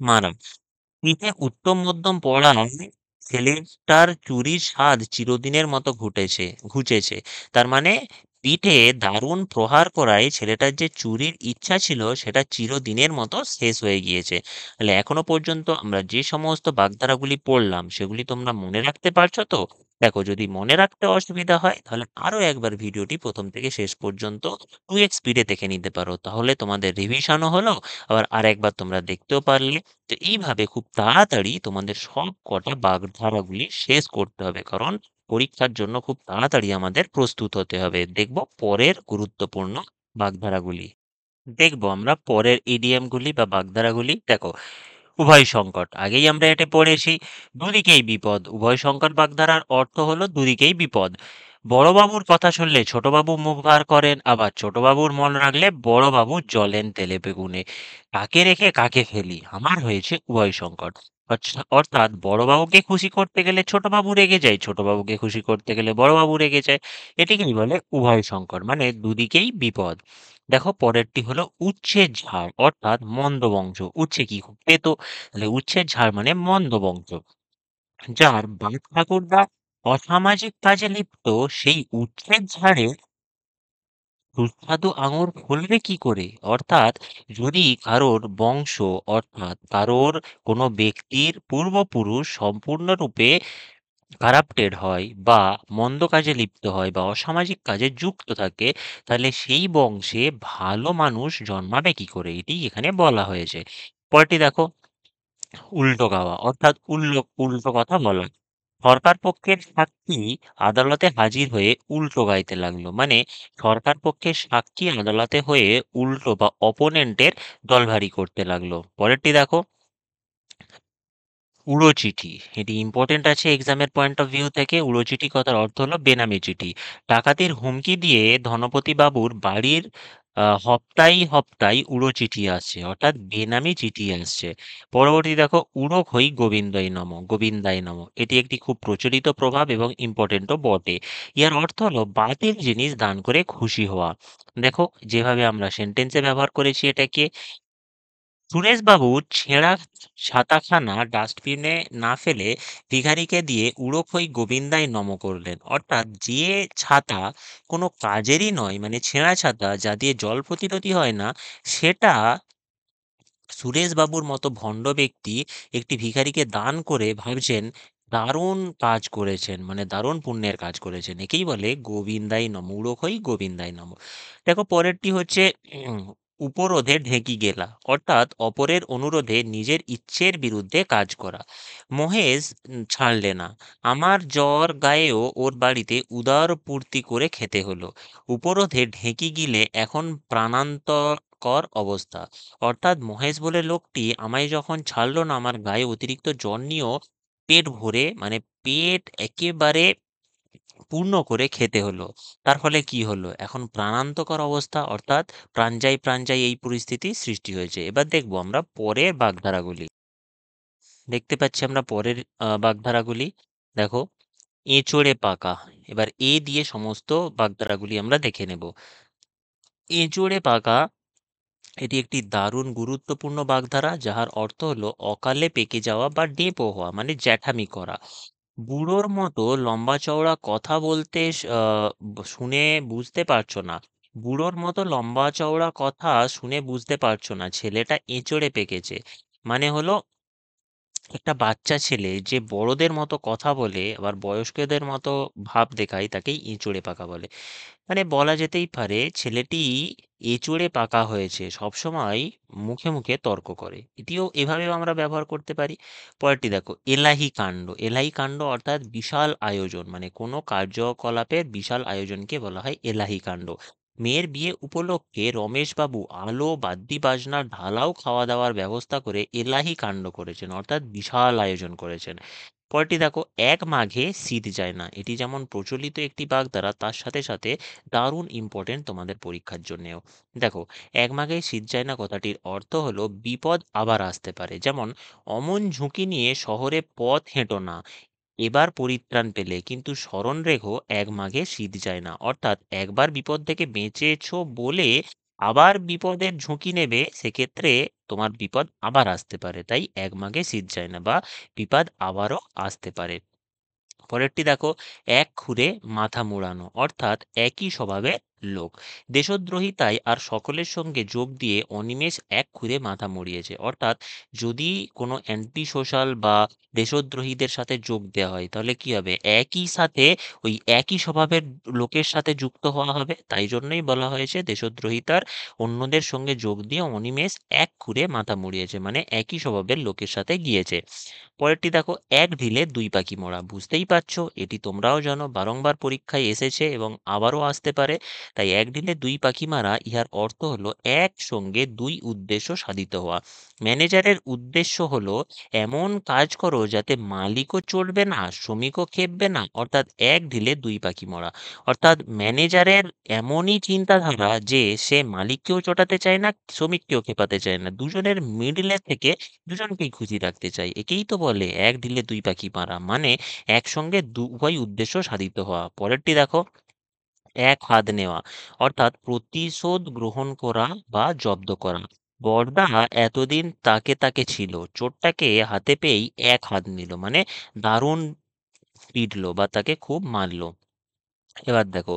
মারা। পিঠে উত্তম মধ্যম পড়ায় ছেলেটার চুরির স্বাদ চিরদিনের মতো ঘুচেছে। তার মানে পিঠে দারুণ প্রহার করায় ছেলেটার যে চুরির ইচ্ছা ছিল সেটা চিরদিনের মতো শেষ হয়ে গিয়েছে। তাহলে এখনো পর্যন্ত আমরা যে সমস্ত বাগধারাগুলি পড়লাম সেগুলি তোমরা মনে রাখতে পারছো তো? দেখো, যদি মনে রাখতে অসুবিধা হয় তাহলে আরো একবার ভিডিওটি প্রথম থেকে শেষ পর্যন্ত 2x স্পিডে দেখে নিতে পারো, তাহলে তোমাদের রিভিশনও হলো, আবার আরেকবার তোমরা দেখতেও পারলে। তো এইভাবে খুব তাড়াতাড়ি তোমাদের সব কটা বাগধারাগুলি শেষ করতে হবে, কারণ পরীক্ষার জন্য খুব তাড়াতাড়ি আমাদের প্রস্তুত হতে হবে। দেখব পরের গুরুত্বপূর্ণ বাগধারাগুলি। দেখব আমরা পরের ইডিয়মগুলি বা বাগধারাগুলি। দেখো, উভয় সংকট, আগেই আমরা এটা পড়েছি। দুদিকেই বিপদ। উভয় সংকট বাগধারার অর্থ হলো দুদিকেই বিপদ। বড়বাবুর কথা শুনলে ছোটবাবু মুখ ভার করেন, আবার ছোটবাবুর মন রাখলে বড়বাবু জ্বলেন তেলে বেগুনে। কাকে রেখে কাকে ফেলি, আমার হয়েছে উভয় সংকট। অর্থাৎ বড়বাবুকে খুশি করতে গেলে ছোটবাবু রেগে যায়, ছোটবাবুকে খুশি করতে গেলে বড়বাবু রেগে যায়। এটিকেই বলে উভয় সংকট, মানে দুদিকেই বিপদ। দেখো, পরেরটি হলো উচ্ছের ঝাড়, অর্থাৎ মন্দ বংশ। উচ্ছে কি, খুব তেতো, তাহলে উচ্ছের ঝাড় মানে মন্দ বংশ। যার বাপ ঠাকুরদা অসামাজিক কাজে লিপ্ত, সেই উচ্ছের ঝাড়ে সুস্বাদু আঙুর ফলবে কি করে? অর্থাৎ যদি কারোর বংশ, অর্থাৎ কারোর কোনো ব্যক্তির পূর্বপুরুষ সম্পূর্ণরূপে কারাপ্টেড হয় বা মন্দ কাজে লিপ্ত হয় বা অসামাজিক কাজে যুক্ত থাকে, তাহলে সেই বংশে ভালো মানুষ জন্মাবে কি করে? এটি এখানে বলা হয়েছে। পরেরটি দেখো, উল্টো গাওয়া, অর্থাৎ উল্টো কথা বলা। সরকার পক্ষের সাক্ষী আদালতে হাজির হয়ে উল্টো গাইতে লাগলো, মানে সরকার পক্ষের সাক্ষী আদালতে হয়ে উল্টো বা অপোনেন্টের দলভারী করতে লাগলো। পরেরটি দেখো, উড়ো চিঠি। এটি ইম্পর্টেন্ট আছে এক্সামের পয়েন্ট অফ ভিউ থেকে। উড়ো চিঠি কথার অর্থ হলো বেনামি চিঠি। ডাকাতির হুমকি দিয়ে ধনপতি বাবুর বাড়ির হপ্তায় হপ্তায় উড়ো চিঠি আসছে, অর্থাৎ বেনামি চিঠি আসছে। পরবর্তী দেখো, উড়ো খই গোবিন্দাই নম। এটি একটি খুব প্রচলিত প্রভাব এবং ইম্পর্টেন্টও বটে। ইয়ার অর্থ হলো বাতিল জিনিস দান করে খুশি হওয়া। দেখো, যেভাবে আমরা সেন্টেন্সে ব্যবহার করেছি এটাকে, সুরেশবাবু ছেঁড়া ছাতাখানা ডাস্টবিনে না ফেলে ভিখারিকে দিয়ে উড়ো খই গোবিন্দায় নম করলেন। অর্থাৎ যে ছাতা কোনো কাজেরই নয়, মানে ছেঁড়া ছাতা যা দিয়ে জল প্রতিরোধী হয় না, সেটা সুরেশবাবুর মতো ভণ্ড ব্যক্তি একটি ভিখারিকে দান করে ভাবছেন দারুণ কাজ করেছেন, মানে দারুণ পুণ্যের কাজ করেছেন। একেই বলে গোবিন্দাই নম, উড়ো খই গোবিন্দাই নম। দেখো, পরেরটি হচ্ছে উপরোধে ঢেঁকি গেলা, অর্থাৎ অপরের অনুরোধে নিজের ইচ্ছের বিরুদ্ধে কাজ করা। মহেশ ছাড়লে না, আমার জ্বর গায়েও ওর বাড়িতে উদার পূর্তি করে খেতে হলো। উপরোধে ঢেঁকি গিলে এখন প্রাণান্তকর অবস্থা। অর্থাৎ মহেশ বলে লোকটি আমায় যখন ছাড়লো না, আমার গায়ে অতিরিক্ত জ্বর নিয়েও পেট ভরে, মানে পেট একেবারে পূর্ণ করে খেতে হলো। তার ফলে কি হলো? এখন প্রাণান্তকর অবস্থা, অর্থাৎ প্রাণ যায় প্রাণ যায় এই পরিস্থিতি সৃষ্টি হয়েছে। এবার দেখবো আমরা পরের বাগধারাগুলি। দেখতে পাচ্ছি আমরা পরের বাগধারাগুলি। দেখো, এঁচোড়ে পাকা। এবার এ দিয়ে সমস্ত বাগধারাগুলি আমরা দেখে নেব। এঁচোড়ে পাকা, এটি একটি দারুণ গুরুত্বপূর্ণ বাগধারা, যাহার অর্থ হলো অকালে পেকে যাওয়া বা ডেপো হওয়া, মানে জ্যাঠামি করা। বুড়োর মতো লম্বা চওড়া কথা বলতে শুনে বুঝতে পারছো না। বুড়োর মতো লম্বা চওড়া কথা শুনে বুঝতে পারছো না, ছেলেটা এঁচড়ে পেকেছে। মানে হলো একটা বাচ্চা ছেলে যে বড়দের মতো কথা বলে আবার বয়স্কদের মতো ভাব দেখায়, তাকেই এঁচড়ে পাকা বলে। মানে বলা যেতেই পারে ছেলেটি এঁচোড়ে পাকা হয়েছে, সবসময় মুখে মুখে তর্ক করে। এটিও এভাবেও আমরা ব্যবহার করতে পারি। পরেরটি দেখো, এলাহি কাণ্ড। এলাহি কাণ্ড অর্থাৎ বিশাল আয়োজন, মানে কোনো কার্যকলাপের বিশাল আয়োজনকে বলা হয় এলাহি কাণ্ড। মেয়ের বিয়ে উপলক্ষে রমেশবাবু আলো বাদ্যি বাজনার ঢালাও খাওয়া দাওয়ার ব্যবস্থা করে এলাহি কাণ্ড করেছেন, অর্থাৎ বিশাল আয়োজন করেছেন। পরেরটি দেখো, এক মাঘে শীত যায় না। এটি যেমন প্রচলিত একটি বাগধারা, তার সাথে সাথে দারুণ ইম্পর্টেন্ট তোমাদের পরীক্ষার জন্যেও। দেখো, এক মাঘে শীত যায় না কথাটির অর্থ হলো বিপদ আবার আসতে পারে। যেমন, অমন ঝুঁকি নিয়ে শহরে পথ হেঁটো না, এবার পরিত্রাণ পেলে কিন্তু স্মরণ রেখো এক মাঘে শীত যায় না। অর্থাৎ একবার বিপদ থেকে বেঁচেছো বলে আবার বিপদের ঝুঁকি নেবে, সেক্ষেত্রে তোমার বিপদ আবার আসতে পারে। তাই এক মাঘে শীত যায় না, বা বিপদ আবারও আসতে পারে। পরেরটি দেখো, এক খুরে মাথা মুড়ানো, অর্থাৎ একই স্বভাবের লোক। দেশদ্রোহিতায় আর সকলের সঙ্গে যোগ দিয়ে অনিমেষ এক খুরে মাথা মুড়িয়েছে। অর্থাৎ যদি কোনো অ্যান্টি সোশ্যাল বা দেশদ্রোহীদের সাথে যোগ দেওয়া হয়, তাহলে কি হবে? একই সাথে ওই একই স্বভাবের লোকের সাথে যুক্ত হওয়া হবে। তাই জন্যই বলা হয়েছে দেশদ্রোহিতার অন্যদের সঙ্গে যোগ দিয়ে অনিমেষ এক খুরে মাথা মুড়িয়েছে, মানে একই স্বভাবের লোকের সাথে গিয়েছে। পরেরটি দেখো, এক ঢিলে দুই পাখি মরা। বুঝতেই পারছো, এটি তোমরাও জানো, বারংবার পরীক্ষায় এসেছে এবং আবারও আসতে পারে। তাই এক ঢিলে দুই পাখি মারা, ইহার অর্থ হলো একসঙ্গে দুই উদ্দেশ্য সাধিত হওয়া। ম্যানেজারের উদ্দেশ্য হলো এমন কাজ করো যাতে মালিকও চড়বে না, শ্রমিকও খেপবে না, অর্থাৎ এক ঢিলে দুই পাখি মরা। অর্থাৎ ম্যানেজারের এমনই চিন্তাধারা যে সে মালিককেও চটাতে চায় না, শ্রমিককেও খেপাতে চায় না, দুজনের মিডলে থেকে দুজনকেই খুশি রাখতে চাই। একেই তো বলে এক ঢিলে দুই পাখি মারা, মানে একসঙ্গে উভয় উদ্দেশ্য সাধিত হওয়া। পরেরটি দেখো, এক হাত নেওয়া, অর্থাৎ প্রতিশোধ গ্রহণ করা বা জব্দ করা। বরদা এতদিন তাকে তাকে ছিল, চোরটাকে হাতে পেয়েই এক হাত নিল, মানে দারুণ পিটলো বা তাকে খুব মারলো। এবার দেখো,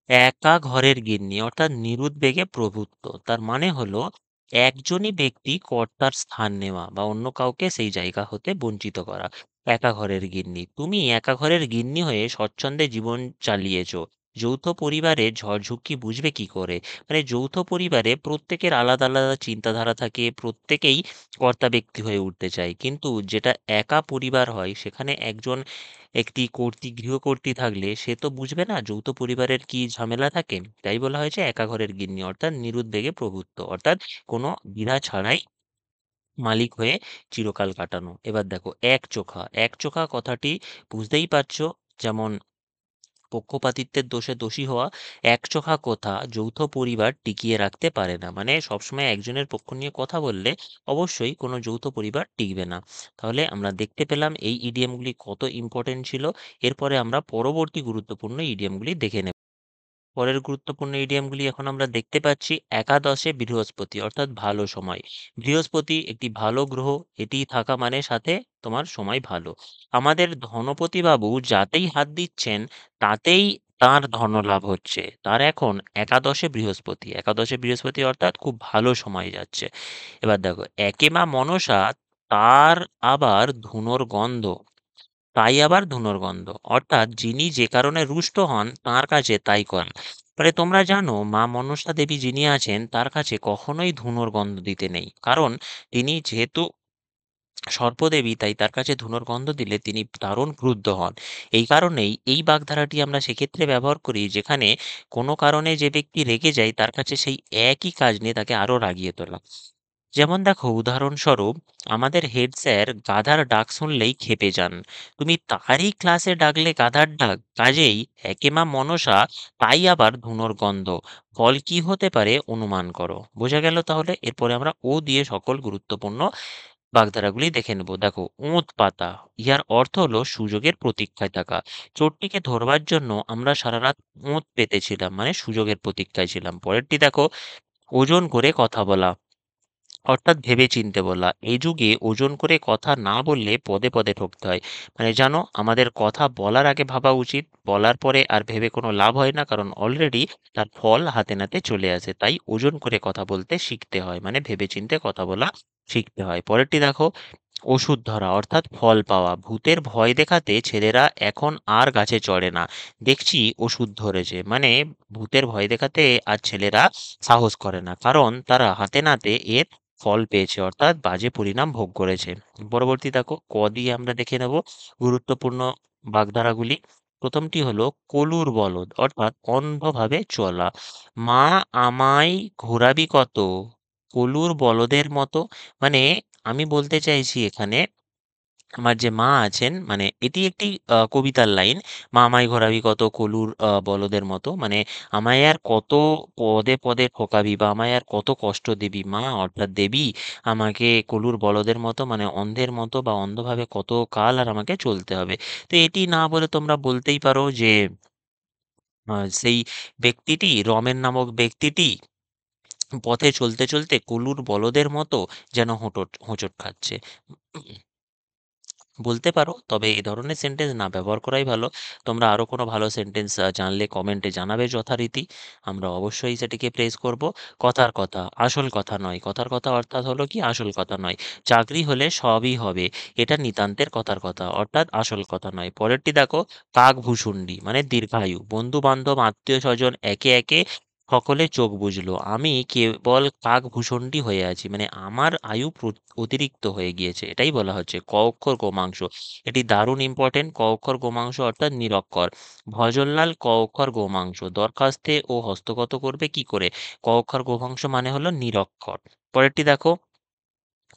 একা ঘরের গিন্নি, অর্থাৎ নিরুদ্বেগে প্রভুত্ব। তার মানে হলো একজনই ব্যক্তি কর্তার স্থান নেওয়া বা অন্য কাউকে সেই জায়গা হতে বঞ্চিত করা। একা ঘরের গিন্নি, তুমি একা ঘরের গিন্নি হয়ে স্বচ্ছন্দে জীবন চালিয়েছো। যৌথ পরিবারে ঝড় ঝুঁকি বুঝবে কি করে? মানে যৌথ পরিবারে প্রত্যেকের আলাদা আলাদা চিন্তাধারা থাকে, প্রত্যেকেই কর্তা ব্যক্তি হয়ে উঠতে চায়। কিন্তু যেটা একা পরিবার হয়, সেখানে একজন একটি গৃহকর্ত্রী থাকলে সে তো বুঝবে না যৌথ পরিবারের কি ঝামেলা থাকে। তাই বলা হয়েছে একা ঘরের গিন্নি, অর্থাৎ নিরুদ্বেগে প্রভুত্ব, অর্থাৎ কোনো দ্বিধা ছাড়াই মালিক হয়ে চিরকাল কাটানো। এবার দেখো, একচোখা। একচোখা কথাটি বুঝতেই পারছো, যেমন পক্ষপাতিত্বের দোষে দোষী হওয়া। একচোখা কথা যৌথ পরিবার টিকিয়ে রাখতে পারে না, মানে সবসময় একজনের পক্ষ নিয়ে কথা বললে অবশ্যই কোনো যৌথ পরিবার টিকবে না। তাহলে আমরা দেখতে পেলাম এই ইডিয়মগুলি কত ইম্পর্টেন্ট ছিল। এরপরে আমরা পরবর্তী গুরুত্বপূর্ণ ইডিয়মগুলি দেখে নেব। পরের গুরুত্বপূর্ণ ইডিয়মগুলি এখন আমরা দেখতে পাচ্ছি। একাদশে বৃহস্পতি, অর্থাৎ ভালো সময়। বৃহস্পতি একটি ভালো গ্রহ, এটি থাকা মানে সাথে তোমার সময় ভালো। আমাদের ধনপতি বাবু যাতেই হাত দিচ্ছেন তাতেই তার ধনলাভ হচ্ছে। তার এখন একাদশে বৃহস্পতি। একাদশে বৃহস্পতি অর্থাৎ খুব ভালো সময় যাচ্ছে। এবার দেখো, একে মা মনসা, তার আবার ধুনোর গন্ধ। তাই আবার ধুনোর গন্ধ, অর্থাৎ যিনি যে কারণে রুষ্ট হন তার কাছে তাই করেন। তোমরা জানো মা মনসা দেবী যিনি আছেন তার কাছে কখনোই ধুনোর গন্ধ দিতে নেই, কারণ তিনি যেহেতু সর্পদেবী, তাই তার কাছে ধুনোর গন্ধ দিলে তিনি দারুণ ক্রুদ্ধ হন। এই কারণেই এই বাগধারাটি আমরা সেক্ষেত্রে ব্যবহার করি যেখানে কোনো কারণে যে ব্যক্তি রেগে যায় তার কাছে সেই একই কাজ নিয়ে তাকে আরো রাগিয়ে তোলা। যেমন দেখো, উদাহরণস্বরূপ, আমাদের হেড স্যার গাধার ডাক শুনলেই ক্ষেপে যান। তুমি তারই ক্লাসে ডাকলে গাধার ডাক, কাজেই একে মা মনসা, তাই আবার ধুনোর গন্ধ। ফল কি হতে পারে অনুমান করো। বোঝা গেল তাহলে? এরপরে আমরা ও দিয়ে সকল গুরুত্বপূর্ণ বাগধারাগুলি দেখে নেব। দেখো, ওঁত পাতা, ইহার অর্থ হলো সুযোগের প্রতীক্ষায় থাকা। চোরটিকে ধরবার জন্য আমরা সারা রাত ওঁত পেতেছিলাম, মানে সুযোগের প্রতীক্ষায় ছিলাম। পরেরটি দেখো, ওজন করে কথা বলা, অর্থাৎ ভেবেচিন্তে বলা। এই যুগে ওজন করে কথা না বললে পদে পদে ঠকতে হয়। মানে জানো, আমাদের কথা বলার আগে ভাবা উচিত, বলার পরে আর ভেবে কোনো লাভ হয় না, কারণ অলরেডি তার ফল হাতে নাতে চলে আসে। তাই ওজন করে কথা বলতে শিখতে হয়, মানে ভেবেচিন্তে কথা বলা শিখতে হয়। পরেরটি দেখো, ওষুধ ধরা, অর্থাৎ ফল পাওয়া। ভূতের ভয় দেখাতে ছেলেরা এখন আর গাছে চড়ে না, দেখছি ওষুধ ধরেছে। মানে ভূতের ভয় দেখাতে আর ছেলেরা সাহস করে না, কারণ তারা হাতে নাতে এর ফল পেয়েছে, অর্থাৎ বাজে পরিণাম ভোগ করেছে। পরবর্তী দেখো, ক দিয়ে আমরা দেখে নেব গুরুত্বপূর্ণ বাগধারাগুলি। প্রথমটি হলো কলুর বলদ, অর্থাৎ অন্ধভাবে চলা। মা আমায় ঘোরাবি কত, কলুর বলদের মতো। মানে আমি বলতে চাইছি এখানে, আমার যে মা আছেন, মানে এটি একটি কবিতার লাইন। মা আমায় ঘোরাবি কত কলুর বলদের মতো, মানে আমায় আর কত পদে পদে ঠকাবি, বা আমায় আর কত কষ্ট দিবি মা, অর্থাৎ দেবী, আমাকে কলুর বলদের মতো, মানে অন্ধের মতো বা অন্ধভাবে কত কাল আর আমাকে চলতে হবে। তো এটি না বলে তোমরা বলতেই পারো যে সেই ব্যক্তিটি, রমেন নামক ব্যক্তিটি পথে চলতে চলতে কলুর বলদের মতো যেন হোঁচট খাচ্ছে। বলতে পারো, তবে এই ধরনের সেন্টেন্স না ব্যবহার করাই ভালো। তোমরা আরো কোনো ভালো সেন্টেন্স জানলে কমেন্টে জানাবে যথারীতি। আমরা অবশ্যই সেটিকে প্রেজ করব। কথার কথা, আসল কথা নয়। কথার কথা অর্থাৎ হলো কি, আসল কথা নয়। চাকরি হলে সবই হবে, এটা নিতান্তের কথার কথা, অর্থাৎ আসল কথা নয়। পরেরটি দেখো, কাকভূষুণ্ডি, মানে দীর্ঘায়ু। বন্ধু বান্ধব আত্মীয় স্বজন একে একে সকলে চোখ বুজলো, আমি কেবল কাকভূষণ্ডই হয়ে আছি, মানে আমার আয়ু অতিরিক্ত হয়ে গিয়েছে, এটাই বলা হচ্ছে। ক অক্ষর গোমাংস, এটি দারুণ ইম্পর্টেন্ট। ক অক্ষর গোমাংস অর্থাৎ নিরক্ষর। ভজনলাল ক অক্ষর গোমাংস দরখাস্তে ও হস্তগত করবে কি করে? ক অক্ষর গোমাংস মানে হলো নিরক্ষর। পরেরটি দেখো,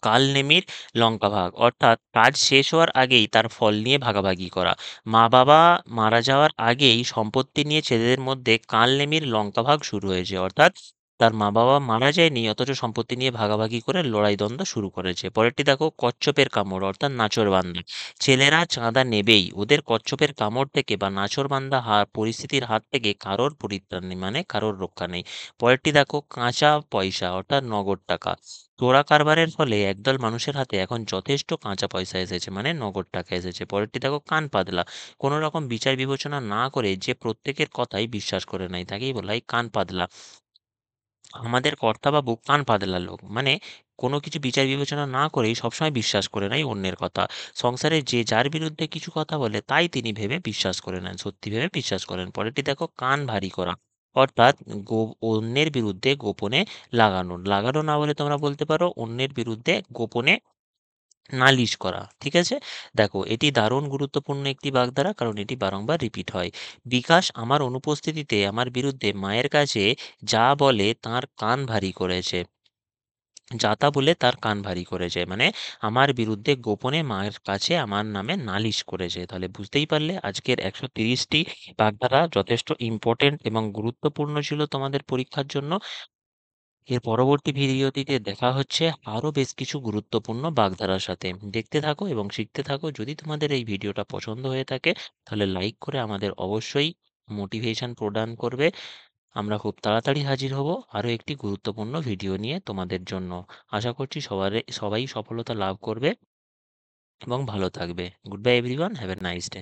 কাল নেমির লঙ্কা ভাগ, অর্থাৎ কাজ শেষ হওয়ার আগেই তার ফল নিয়ে ভাগাভাগি করা। মা বাবা মারা যাওয়ার আগেই সম্পত্তি নিয়ে ছেলেদের মধ্যে কাল নেমির লঙ্কা ভাগ শুরু হয়েছে, অর্থাৎ তার মা বাবা মারা যায়নি, অথচ সম্পত্তি নিয়ে ভাগাভাগি করে লড়াই দ্বন্দ্ব শুরু করেছে। পরেরটি দেখো, কচ্ছপের কামড়, অর্থাৎ নাছোড়বান্দা। ছেলেরা চাঁদা নেবেই, ওদের কচ্ছপের কামড় থেকে বা নাছোড়বান্দা পরিস্থিতির হাত থেকে কারোর পরিত্রাণ নেই, মানে কারোর রক্ষা নেই। পরেরটি দেখো, কাঁচা পয়সা, অর্থাৎ নগদ টাকা। চোরা কারবারের ফলে একদল মানুষের হাতে এখন যথেষ্ট কাঁচা পয়সা এসেছে, মানে নগদ টাকা এসেছে। পরেরটি দেখো, কান পাতলা। কোনো রকম বিচার বিবেচনা না করে যে প্রত্যেকের কথাই বিশ্বাস করে নেয় তাকেই বলা হয় কান পাতলা। আমাদের কর্তাবাবু কান পাতলা লোক, মানে কোনো কিছু বিচার বিবেচনা না করেই সবসময় বিশ্বাস করে নেয় অন্যের কথা। সংসারে যে যার বিরুদ্ধে কিছু কথা বলে তাই তিনি ভেবে বিশ্বাস করে নেন, সত্যি ভেবে বিশ্বাস করেন। পরেরটি দেখো, কান ভারী করা, অর্থাৎ অন্যের বিরুদ্ধে গোপনে লাগানো। লাগানো না বলে তোমরা বলতে পারো অন্যের বিরুদ্ধে গোপনে নালিশ করা। ঠিক আছে? দেখো, এটি দারুণ গুরুত্বপূর্ণ একটি বাগধারা, কারণ এটি বারংবার রিপিট হয়। বিকাশ আমার অনুপস্থিতিতে আমার বিরুদ্ধে মায়ের কাছে যা বলে তার কান ভারী করেছে। যা তা বলে তার কান ভারী করেছে, মানে আমার বিরুদ্ধে গোপনে মায়ের কাছে আমার নামে নালিশ করেছে। তাহলে বুঝতেই পারলে আজকের 130টি বাগধারা যথেষ্ট ইম্পর্টেন্ট এবং গুরুত্বপূর্ণ ছিল তোমাদের পরীক্ষার জন্য। এর পরবর্তী ভিডিওটিতে দেখা হচ্ছে আরো বেশ কিছু গুরুত্বপূর্ণ বাগধারার সাথে। দেখতে থাকো এবং শিখতে থাকো। যদি তোমাদের এই ভিডিওটা পছন্দ হয়ে থাকে তাহলে লাইক করে আমাদের অবশ্যই মোটিভেশন প্রদান করবে। আমরা খুব তাড়াতাড়ি হাজির হব আরো একটি গুরুত্বপূর্ণ ভিডিও নিয়ে তোমাদের জন্য। আশা করছি সবাই সফলতা লাভ করবে এবং ভালো থাকবে। Good bye everyone, have a nice day.